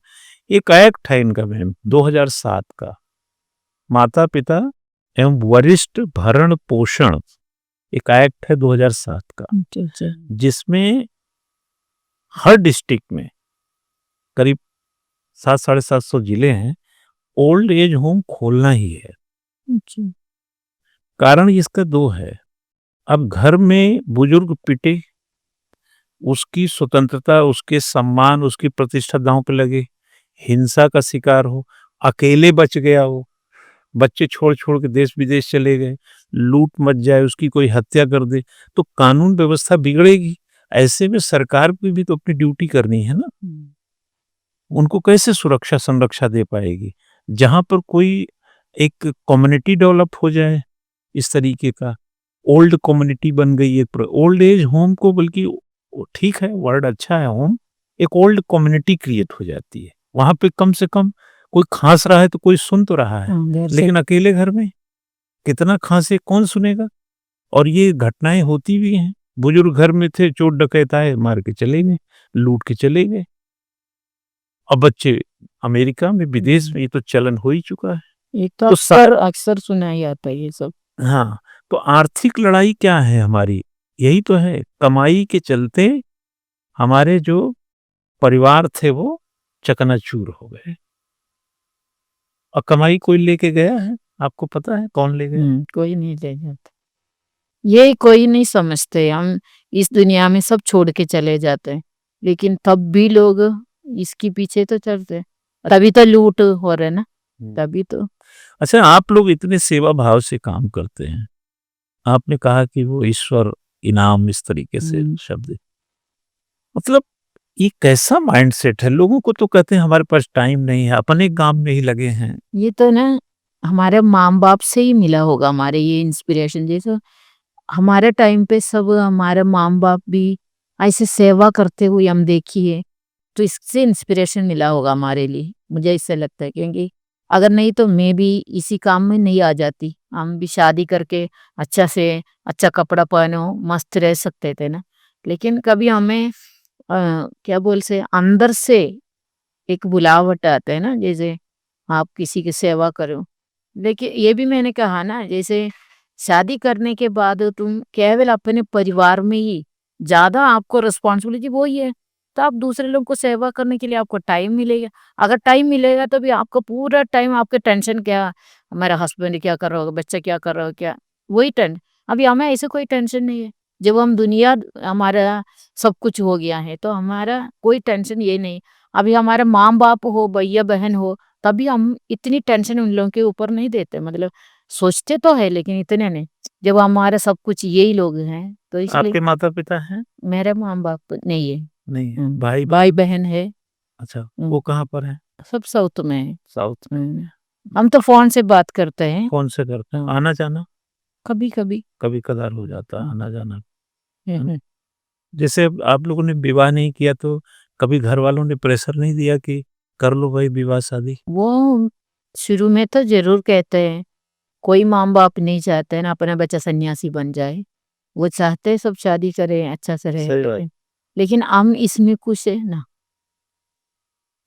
Speaker 2: एक एक्ट है इनका मैम 2007 का, माता पिता एवं वरिष्ठ भरण पोषण, एक एक्ट है 2007 का, जिसमें हर डिस्ट्रिक्ट में करीब 700-750 जिले हैं, ओल्ड एज होम खोलना ही है। कारण इसका 2 है। अब घर में बुजुर्ग पिटे, उसकी स्वतंत्रता, उसके सम्मान, उसकी प्रतिष्ठा दांव पे लगे, हिंसा का शिकार हो, अकेले बच गया हो, बच्चे छोड़ छोड़ के देश विदेश चले गए, लूट मच जाए, उसकी कोई हत्या कर दे, तो कानून व्यवस्था बिगड़ेगी। ऐसे में सरकार की भी तो अपनी ड्यूटी करनी है ना, उनको कैसे सुरक्षा संरक्षा दे पाएगी? जहां पर कोई एक कम्युनिटी डेवलप हो जाए इस तरीके का, ओल्ड कम्युनिटी बन गई है ओल्ड एज होम को, बल्कि ठीक है वर्ड अच्छा है होम, एक ओल्ड कम्युनिटी क्रिएट हो जाती है वहां पे। कम से कम कोई खांस रहा है तो कोई सुन तो रहा है, लेकिन अकेले घर में कितना खांसे, कौन सुनेगा? और ये घटनाएं होती भी हैं, बुजुर्ग घर में थे, चोर डकैत आए, मार के चले गए, लूट के चले गए। अब बच्चे अमेरिका में, विदेश में, ये तो चलन हो ही चुका है।
Speaker 1: एक तो अक्सर सुना ही आता है ये सब।
Speaker 2: हाँ, तो आर्थिक लड़ाई क्या है हमारी? यही तो है, कमाई के चलते हमारे जो परिवार थे वो चकनाचूर हो गए। और कमाई कोई लेके गया है? आपको पता है कौन ले गया?
Speaker 1: कोई नहीं ले जाता, ये कोई नहीं समझते। हम इस दुनिया में सब छोड़ के चले जाते हैं, लेकिन तब भी लोग इसके पीछे तो चलते हैं। तभी तो लूट हो रहे ना, तभी तो।
Speaker 2: अच्छा, आप लोग इतने सेवा भाव से काम करते हैं, आपने कहा कि वो ईश्वर इनाम इस तरीके से शब्द, मतलब ये कैसा माइंडसेट है? लोगों को तो कहते हैं हमारे पास टाइम नहीं है, अपने काम में ही लगे हैं।
Speaker 1: ये तो ना हमारे माँ बाप से ही मिला होगा, हमारे ये इंस्पिरेशन। जैसे हमारे टाइम पे सब हमारे माँ बाप भी ऐसे सेवा करते हुए हम देखिए, तो इससे इंस्पिरेशन मिला होगा हमारे लिए, मुझे इससे लगता है। क्योंकि अगर नहीं तो मैं भी इसी काम में नहीं आ जाती। हम भी शादी करके अच्छा से अच्छा कपड़ा पहनो, मस्त रह सकते थे ना। लेकिन कभी हमें क्या बोल से अंदर से एक बुलावट आता है ना, जैसे आप किसी की सेवा करो। लेकिन ये भी मैंने कहा ना, जैसे शादी करने के बाद तुम केवल अपने परिवार में ही ज्यादा आपको रिस्पॉन्सिबिलिटी वो ही है, तो आप दूसरे लोगों को सेवा करने के लिए आपको टाइम मिलेगा। अगर टाइम मिलेगा तो भी आपको पूरा टाइम आपके टेंशन क्या, हमारा हस्बैंड क्या कर रहा होगा, बच्चा क्या कर रहा होगा, क्या वही टेंशन। अभी हमें ऐसे कोई टेंशन नहीं है। जब हम दुनिया हमारा सब कुछ हो गया है तो हमारा कोई टेंशन ये नहीं। अभी हमारे माँ बाप हो, भैया बहन हो, तभी हम इतनी टेंशन उन लोगों के ऊपर नहीं देते। मतलब सोचते तो है लेकिन इतने नहीं, जब हमारा सब कुछ यही लोग हैं तो इसलिए।
Speaker 2: आपके माता पिता हैं?
Speaker 1: मेरे माँ बाप नहीं है।
Speaker 2: नहीं है। भाई
Speaker 1: भाई बहन है।
Speaker 2: अच्छा, वो कहाँ पर है?
Speaker 1: सब साउथ में है।
Speaker 2: साउथ में।
Speaker 1: हम तो फोन से बात करते हैं।
Speaker 2: कौन से करते हैं? आना जाना
Speaker 1: कभी कभी।
Speaker 2: कभी कदार हो जाता है आना जाना। जैसे आप लोगों ने विवाह नहीं किया तो कभी घर वालों ने प्रेशर नहीं दिया कि कर लो भाई विवाह शादी?
Speaker 1: वो शुरू में तो जरूर कहते हैं, कोई माँ बाप नहीं चाहते हैं ना अपना बच्चा सन्यासी बन जाए। वो चाहते हैं सब शादी करें, अच्छा से
Speaker 2: सही
Speaker 1: रहे।
Speaker 2: बात।
Speaker 1: लेकिन हम इसमें खुश है ना।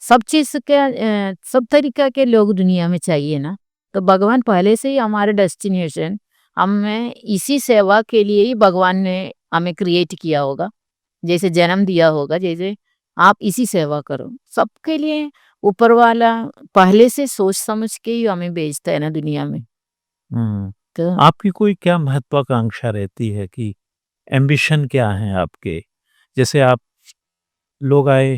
Speaker 1: सब चीज के सब तरीका के लोग दुनिया में चाहिए ना। तो भगवान पहले से ही हमारे डेस्टिनेशन, हमें इसी सेवा के लिए ही भगवान ने हमें क्रिएट किया होगा, जैसे जन्म दिया होगा, जैसे आप इसी सेवा करो सबके लिए। ऊपर वाला पहले से सोच समझ के ही हमें भेजता है ना दुनिया में। तो
Speaker 2: आपकी कोई क्या महत्वाकांक्षा रहती है कि एम्बिशन क्या है आपके? जैसे आप लोग आए,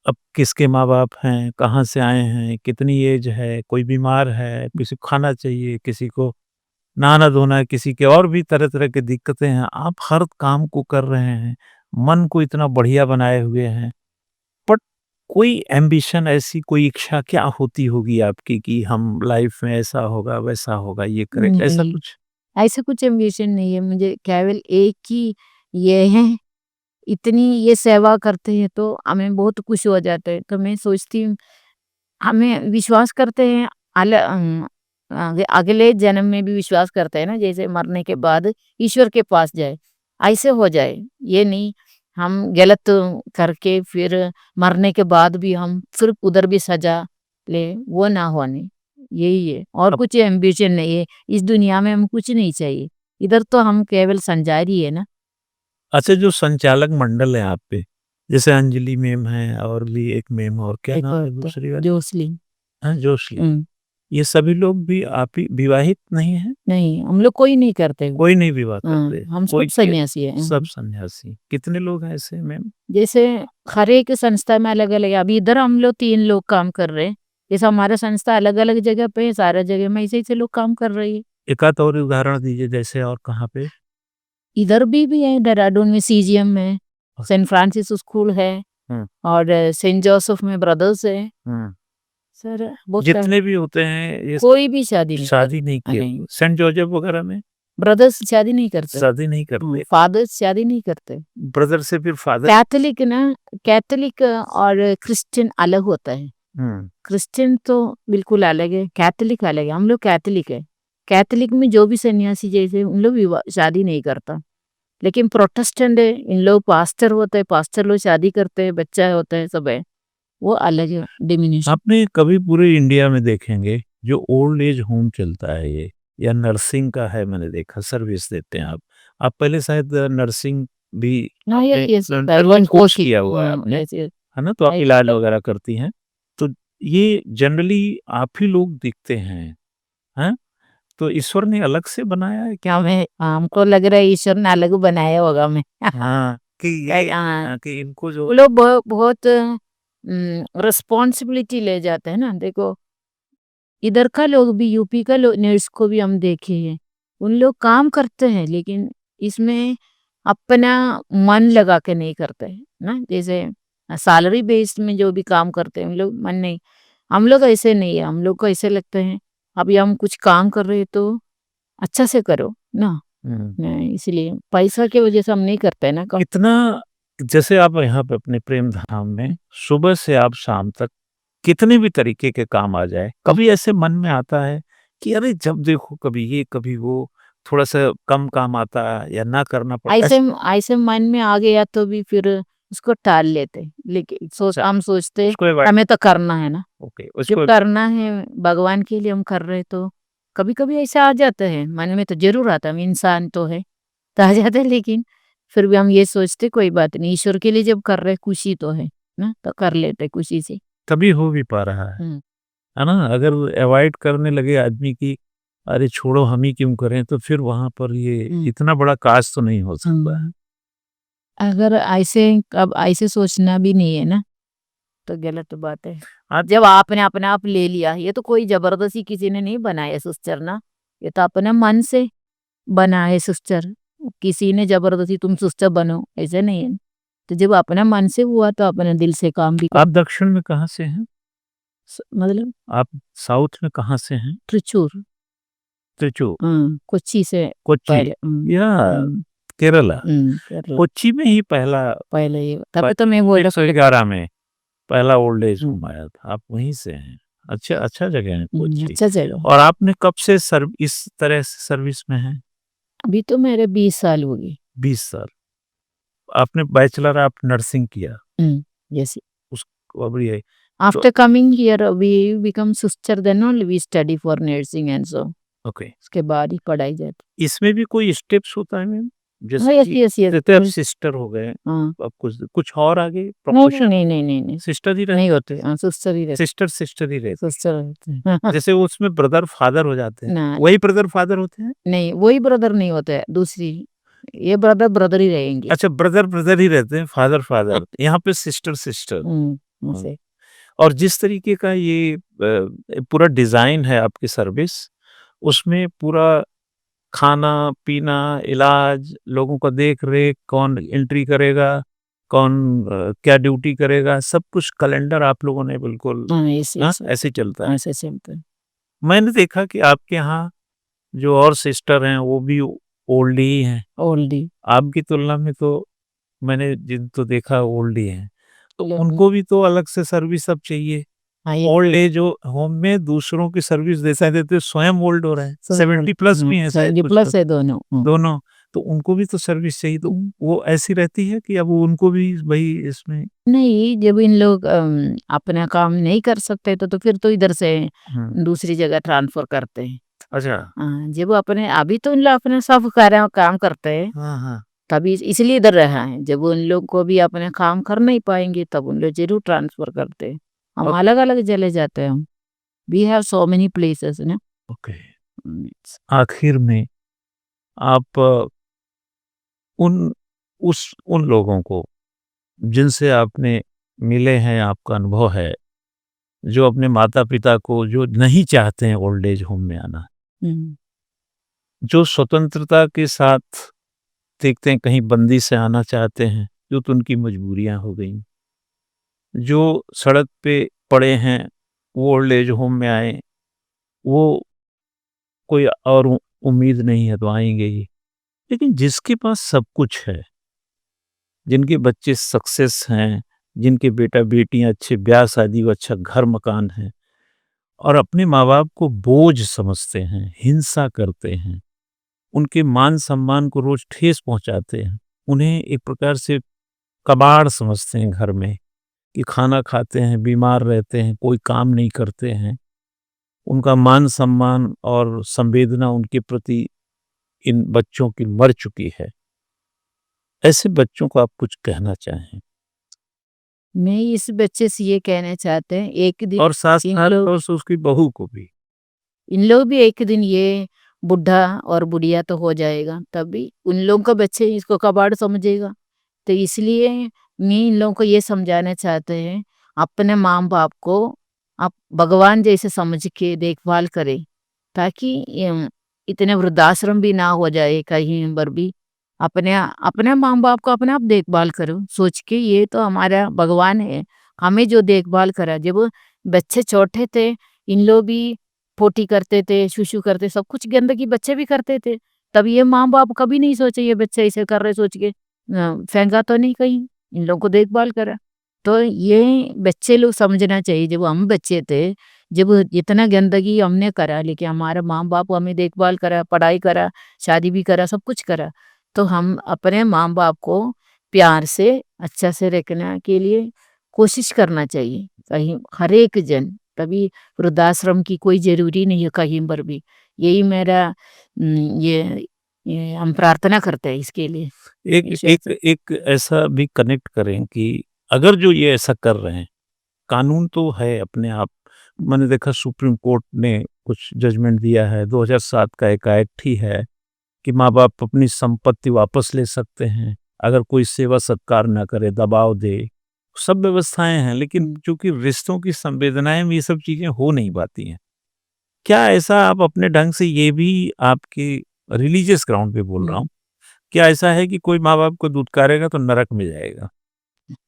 Speaker 2: अब किसके माँ बाप हैं, कहाँ से आए हैं, कितनी एज है, कोई बीमार है, किसी को खाना चाहिए, किसी को नहाना धोना है, किसी के और भी तरह तरह की दिक्कतें हैं। आप हर काम को कर रहे हैं, मन को इतना बढ़िया बनाए हुए हैं, बट कोई एम्बिशन, ऐसी कोई इच्छा क्या होती होगी आपकी कि हम लाइफ में ऐसा होगा वैसा होगा ये करें, ऐसा
Speaker 1: नहीं,
Speaker 2: कुछ?
Speaker 1: ऐसा कुछ एम्बिशन नहीं है मुझे। केवल एक ही ये है, इतनी ये सेवा करते हैं तो हमें बहुत खुश हो जाते हैं। तो मैं सोचती हूँ, हमें विश्वास करते हैं अगले जन्म में भी विश्वास करते हैं ना, जैसे मरने के बाद ईश्वर के पास जाए, ऐसे हो जाए। ये नहीं हम गलत करके फिर मरने के बाद भी हम फिर उधर भी सजा ले, वो ना होने। यही है, और
Speaker 2: अब
Speaker 1: कुछ एम्बिशन नहीं है इस दुनिया में। हम कुछ नहीं चाहिए, इधर तो हम केवल संजारी है ना।
Speaker 2: अच्छा, जो संचालक मंडल है आप पे, जैसे अंजलि मैम है और भी एक मैम, और क्या
Speaker 1: एक
Speaker 2: नाम है
Speaker 1: और
Speaker 2: दूसरी वाली?
Speaker 1: जोसली।
Speaker 2: हाँ, जोशी। ये सभी लोग भी आप ही विवाहित नहीं है?
Speaker 1: नहीं, हम लोग कोई नहीं करते।
Speaker 2: कोई नहीं विवाह करते?
Speaker 1: हम सब
Speaker 2: कोई
Speaker 1: सन्यासी हैं।
Speaker 2: सब सन्यासी। कितने लोग हैं ऐसे मैम?
Speaker 1: जैसे हर एक संस्था में अलग अलग है। अभी इधर हम लोग 3 लोग काम कर रहे हैं। जैसे हमारा संस्था अलग अलग जगह पे है, सारा जगह में ऐसे ऐसे लोग काम कर रही है।
Speaker 2: एक आध और उदाहरण दीजिए, जैसे और कहाँ पे?
Speaker 1: इधर भी है, देहरादून में सीजीएम में, सेंट फ्रांसिस स्कूल है, और सेंट जोसेफ में ब्रदर्स है। सर बहुत
Speaker 2: जितने भी होते हैं ये
Speaker 1: कोई भी शादी नहीं
Speaker 2: शादी नहीं
Speaker 1: नहीं।
Speaker 2: किए? सेंट जोसेफ वगैरह में
Speaker 1: ब्रदर्स शादी नहीं करते,
Speaker 2: शादी नहीं करते?
Speaker 1: फादर्स शादी नहीं करते।
Speaker 2: ब्रदर से फिर फादर?
Speaker 1: कैथोलिक ना, कैथोलिक और क्रिश्चियन अलग होता है। क्रिश्चियन तो बिल्कुल अलग है, कैथोलिक अलग है। हम लोग कैथोलिक है। कैथोलिक में जो भी सन्यासी जैसे उन लोग शादी नहीं करता। लेकिन प्रोटेस्टेंट है, इन लोग पास्टर होते हैं, पास्टर लोग शादी करते हैं, बच्चा होता है, सब है। वो अलग है डिमिनिशन।
Speaker 2: आपने कभी पूरे इंडिया में देखेंगे जो ओल्ड एज होम चलता है ये, या नर्सिंग का है, मैंने देखा सर्विस देते हैं आप पहले शायद नर्सिंग भी
Speaker 1: हाँ, ये
Speaker 2: कोर्स किया हुआ है आपने, है ना? तो आप इलाज वगैरह करती हैं, तो ये जनरली आप ही लोग दिखते हैं, हैं? तो ईश्वर ने अलग से बनाया है क्या?
Speaker 1: क्या मैं हमको लग रहा है ईश्वर ने अलग बनाया होगा मैं
Speaker 2: हाँ, कि ये
Speaker 1: हाँ,
Speaker 2: कि इनको
Speaker 1: वो
Speaker 2: जो
Speaker 1: लोग बहुत रिस्पॉन्सिबिलिटी ले जाते हैं ना। देखो इधर का लोग भी, यूपी का लोग, नर्स को भी हम देखे हैं, उन लोग काम करते हैं लेकिन इसमें अपना मन लगा के नहीं करते हैं ना। जैसे सैलरी बेस्ड में जो भी काम करते हैं उन लोग मन नहीं, हम लोग ऐसे नहीं है। हम लोग को ऐसे लगते हैं अभी हम कुछ काम कर रहे हैं तो अच्छा से करो ना। इसलिए पैसा की वजह से हम नहीं करते ना काम।
Speaker 2: कितना, जैसे आप यहाँ पे अपने प्रेम धाम में सुबह से आप शाम तक कितने भी तरीके के काम आ जाए, कभी ऐसे मन में आता है कि अरे जब देखो कभी ये कभी वो, थोड़ा सा कम काम आता है या ना करना पड़ता
Speaker 1: ऐसे
Speaker 2: है?
Speaker 1: ऐसे मन में आ गया तो भी फिर उसको टाल लेते, लेकिन
Speaker 2: अच्छा,
Speaker 1: हम सोचते
Speaker 2: उसको अवॉइड,
Speaker 1: हमें तो करना है ना।
Speaker 2: ओके,
Speaker 1: जब
Speaker 2: उसको
Speaker 1: करना है भगवान के लिए हम कर रहे तो कभी कभी ऐसा आ जाता है मन में, तो जरूर आता है, हम इंसान तो है तो आ जाता है। लेकिन फिर भी हम ये सोचते कोई बात नहीं, ईश्वर के लिए जब कर रहे खुशी तो है ना, तो कर लेते खुशी से।
Speaker 2: तभी हो भी पा रहा
Speaker 1: हम्म
Speaker 2: है ना? अगर अवॉइड करने लगे आदमी की, अरे छोड़ो हम ही क्यों करें, तो फिर वहां पर ये
Speaker 1: हम्म
Speaker 2: इतना बड़ा काज तो नहीं हो सकता है।
Speaker 1: हम्म। अगर ऐसे अब ऐसे सोचना भी नहीं है ना तो गलत बात है।
Speaker 2: आज
Speaker 1: जब आपने अपने आप ले लिया, ये तो कोई जबरदस्ती किसी ने नहीं बनाया सिस्टर ना, ये तो अपने मन से बना है सिस्टर। किसी ने जबरदस्ती तुम सिस्टर बनो ऐसे नहीं है। तो जब अपने मन से हुआ तो अपने दिल से काम भी कर।
Speaker 2: आप दक्षिण में कहाँ से हैं?
Speaker 1: मतलब
Speaker 2: आप साउथ में कहाँ से हैं?
Speaker 1: त्रिचूर,
Speaker 2: त्रिचूर,
Speaker 1: कोच्चि से
Speaker 2: कोच्चि
Speaker 1: पहले।
Speaker 2: या केरला?
Speaker 1: केरला
Speaker 2: कोच्चि में ही पहला,
Speaker 1: पहले ये तभी तो मैं बोला।
Speaker 2: 111 में पहला ओल्ड एज होम आया था, आप वहीं से हैं। अच्छा, अच्छा जगह है कोच्चि।
Speaker 1: अच्छा जगह।
Speaker 2: और आपने कब से सर्व इस तरह से सर्विस में हैं?
Speaker 1: अभी तो मेरे 20 साल हो गए।
Speaker 2: 20 साल। आपने बैचलर ऑफ नर्सिंग किया,
Speaker 1: यस।
Speaker 2: उसको अभी है तो,
Speaker 1: After coming here, we become sister. Then only we study for nursing and so.
Speaker 2: Okay.
Speaker 1: उसके बाद ही पढ़ाई जाती।
Speaker 2: इसमें भी कोई स्टेप्स होता है मैम?
Speaker 1: हाँ,
Speaker 2: जैसे
Speaker 1: यस
Speaker 2: कि
Speaker 1: यस यस।
Speaker 2: जैसे आप सिस्टर हो गए,
Speaker 1: हाँ।
Speaker 2: अब कुछ कुछ और आगे
Speaker 1: नहीं
Speaker 2: प्रोफेशन
Speaker 1: नहीं नहीं नहीं नहीं
Speaker 2: सिस्टर ही
Speaker 1: नहीं
Speaker 2: रहते,
Speaker 1: होते। हाँ, सिस्टर ही रहते।
Speaker 2: सिस्टर सिस्टर ही रहते,
Speaker 1: सिस्टर रहते।
Speaker 2: जैसे वो उसमें ब्रदर फादर हो जाते हैं,
Speaker 1: ना
Speaker 2: वही ब्रदर फादर होते हैं?
Speaker 1: नहीं, वही ब्रदर नहीं होते हैं, दूसरी। ये ब्रदर ब्रदर ही रहेंगे।
Speaker 2: अच्छा, ब्रदर ब्रदर ही रहते हैं, फादर फादर, यहाँ पे सिस्टर सिस्टर।
Speaker 1: ऐसे।
Speaker 2: और जिस तरीके का ये पूरा डिजाइन है आपकी सर्विस, उसमें पूरा खाना पीना, इलाज, लोगों का देख रेख, कौन एंट्री करेगा, कौन क्या ड्यूटी करेगा, सब कुछ कैलेंडर आप लोगों ने बिल्कुल,
Speaker 1: हाँ, ऐसे
Speaker 2: हाँ,
Speaker 1: ऐसे
Speaker 2: ऐसे ही चलता है।
Speaker 1: ऐसे चलते हैं।
Speaker 2: मैंने देखा कि आपके यहाँ जो और सिस्टर हैं वो भी ओल्ड ही हैं,
Speaker 1: ओल्डी
Speaker 2: आपकी तुलना में तो मैंने जिन तो देखा ओल्ड ही हैं, तो
Speaker 1: लोग।
Speaker 2: उनको भी तो अलग से सर्विस अब चाहिए।
Speaker 1: हाँ, ये
Speaker 2: ओल्ड एज होम में दूसरों की सर्विस देते देते स्वयं ओल्ड हो रहे हैं, 70 प्लस भी हैं शायद
Speaker 1: 70
Speaker 2: कुछ
Speaker 1: प्लस
Speaker 2: तो,
Speaker 1: है दोनों।
Speaker 2: दोनों, तो उनको भी तो सर्विस चाहिए, तो वो ऐसी रहती है कि अब उनको भी भाई इसमें।
Speaker 1: नहीं, जब इन लोग अपना काम नहीं कर सकते तो फिर तो इधर से दूसरी जगह ट्रांसफर करते हैं।
Speaker 2: अच्छा,
Speaker 1: हाँ, जब वो अपने अभी तो इन लोग अपने सब कार्य काम करते हैं,
Speaker 2: हाँ हाँ,
Speaker 1: तभी इसलिए इधर रहा है। जब उन लोग को भी अपने काम कर नहीं पाएंगे तब उन लोग जरूर ट्रांसफर करते हैं। हम
Speaker 2: ओके,
Speaker 1: अलग अलग चले जाते हैं। हम we have so many places ना।
Speaker 2: ओके। आखिर में आप उन उन लोगों को जिनसे आपने मिले हैं, आपका अनुभव है, जो अपने माता पिता को जो नहीं चाहते हैं ओल्ड एज होम में आना,
Speaker 1: हम्म,
Speaker 2: जो स्वतंत्रता के साथ देखते हैं कहीं बंदी से आना चाहते हैं, जो तो उनकी मजबूरियां हो गई, जो सड़क पे पड़े हैं वो ओल्ड एज होम में आए, वो कोई और उम्मीद नहीं है तो आएंगे ही। लेकिन जिसके पास सब कुछ है, जिनके बच्चे सक्सेस हैं, जिनके बेटा बेटियां अच्छे ब्याह शादी और अच्छा घर मकान है, और अपने माँ बाप को बोझ समझते हैं, हिंसा करते हैं, उनके मान सम्मान को रोज ठेस पहुंचाते हैं, उन्हें एक प्रकार से कबाड़ समझते हैं घर में, कि खाना खाते हैं, बीमार रहते हैं, कोई काम नहीं करते हैं, उनका मान सम्मान और संवेदना उनके प्रति इन बच्चों की मर चुकी है। ऐसे बच्चों को आप कुछ कहना चाहें?
Speaker 1: मैं इस बच्चे से ये कहना चाहते हैं, एक दिन
Speaker 2: और साथ
Speaker 1: इन
Speaker 2: साथ
Speaker 1: लोग
Speaker 2: और उसकी बहू को भी।
Speaker 1: इन लोग भी एक दिन ये बुढ़ा और बुढ़िया तो हो जाएगा, तभी उन लोगों का बच्चे इसको कबाड़ समझेगा। तो इसलिए मैं इन लोगों को ये समझाना चाहते हैं, अपने माँ बाप को आप भगवान जैसे समझ के देखभाल करें, ताकि इतने वृद्धाश्रम भी ना हो जाए कहीं पर भी। अपने अपने माँ बाप को अपने आप देखभाल करो, सोच के ये तो हमारा भगवान है, हमें जो देखभाल करा। जब बच्चे छोटे थे, इन लोग भी पोटी करते थे, शुशु करते, सब कुछ गंदगी बच्चे भी करते थे। तब ये माँ बाप कभी नहीं सोचे ये बच्चे ऐसे कर रहे, सोच के फेंका तो नहीं कहीं, इन लोगों को देखभाल करा। तो ये बच्चे लोग समझना चाहिए, जब हम बच्चे थे, जब इतना गंदगी हमने करा, लेकिन हमारे माँ बाप हमें देखभाल करा, पढ़ाई करा, शादी भी करा, सब कुछ करा। तो हम अपने माँ बाप को प्यार से अच्छा से रखने के लिए कोशिश करना चाहिए, कहीं हर एक जन। तभी वृद्धाश्रम की कोई जरूरी नहीं है कहीं पर भी। यही मेरा ये हम प्रार्थना करते हैं इसके लिए।
Speaker 2: एक एक एक ऐसा भी कनेक्ट करें कि अगर जो ये ऐसा कर रहे हैं, कानून तो है अपने आप। मैंने देखा सुप्रीम कोर्ट ने कुछ जजमेंट दिया है, 2007 का एक एक्ट ही है कि माँ-बाप अपनी संपत्ति वापस ले सकते हैं, अगर कोई सेवा सत्कार ना करे, दबाव दे, सब व्यवस्थाएँ हैं, लेकिन चूँकि रिश्तों की संवेदनाएँ में ये सब चीज़ें हो नहीं पाती हैं। क्या ऐसा आप अपने ढंग से ये भी आपके रिलीजियस ग्राउंड पे बोल रहा हूँ, क्या ऐसा है कि कोई माँ-बाप को दुत्कारेगा तो नरक में जाएगा?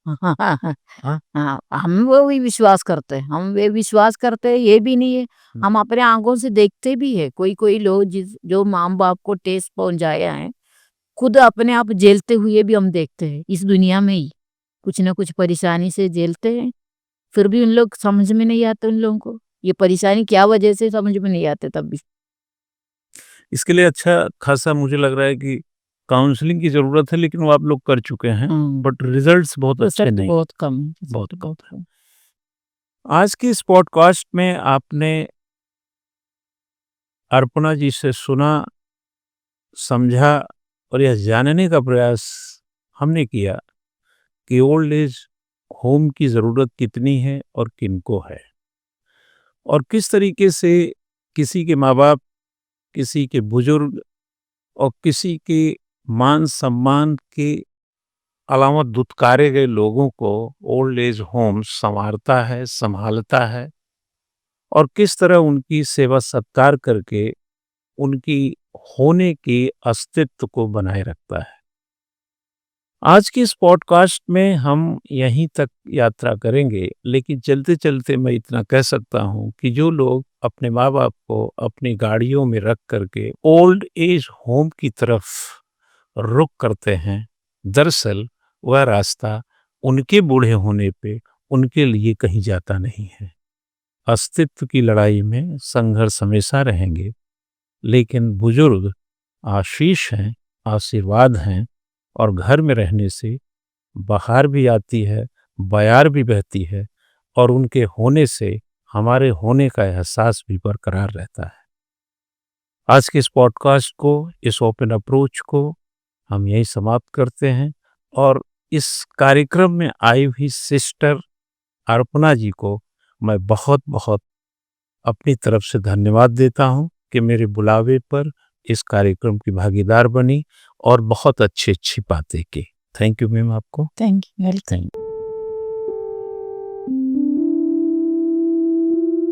Speaker 2: हाँ?
Speaker 1: हाँ, हम वो भी विश्वास करते हैं, हम वे विश्वास करते हैं, ये भी नहीं है। हम अपने आंखों से देखते भी है, कोई कोई लोग जो माँ बाप को ठेस पहुंचाया है, खुद अपने आप झेलते हुए भी हम देखते हैं इस दुनिया में ही। कुछ ना कुछ परेशानी से झेलते हैं, फिर भी उन लोग समझ में नहीं आते, उन लोगों को ये परेशानी क्या वजह से समझ में नहीं आते तब भी।
Speaker 2: इसके लिए अच्छा खासा मुझे लग रहा है कि काउंसलिंग की ज़रूरत है, लेकिन वो आप लोग कर चुके हैं, बट रिज़ल्ट्स बहुत अच्छे
Speaker 1: रिजल्ट
Speaker 2: नहीं।
Speaker 1: बहुत कम,
Speaker 2: बहुत कम। आज की इस पॉडकास्ट में आपने अर्पणा जी से सुना, समझा और यह जानने का प्रयास हमने किया कि ओल्ड एज होम की ज़रूरत कितनी है और किनको है, और किस तरीके से किसी के माँ-बाप, किसी के बुजुर्ग और किसी के मान-सम्मान के अलावा दुत्कारे गए लोगों को ओल्ड एज होम सँवारता है, सँभालता है, और किस तरह उनकी सेवा-सत्कार करके उनकी होने के अस्तित्व को बनाए रखता है। आज की इस पॉडकास्ट में हम यहीं तक यात्रा करेंगे, लेकिन चलते-चलते मैं इतना कह सकता हूँ कि जो लोग अपने माँ-बाप को अपनी गाड़ियों में रख करके ओल्ड एज होम की तरफ रुख करते हैं, दरअसल वह रास्ता उनके बूढ़े होने पे उनके लिए कहीं जाता नहीं है। अस्तित्व की लड़ाई में संघर्ष हमेशा रहेंगे, लेकिन बुजुर्ग आशीष हैं, आशीर्वाद हैं, और घर में रहने से बहार भी आती है, बयार भी बहती है, और उनके होने से हमारे होने का एहसास भी बरकरार रहता है। आज के इस पॉडकास्ट को, इस ओपन अप्रोच को हम यहीं समाप्त करते हैं, और इस कार्यक्रम में आई हुई सिस्टर अर्पणा जी को मैं बहुत-बहुत अपनी तरफ से धन्यवाद देता हूँ कि मेरे बुलावे पर इस कार्यक्रम की भागीदार बनी और बहुत अच्छी-अच्छी बातें की। थैंक यू मैम आपको।
Speaker 1: Thank you.
Speaker 2: थैंक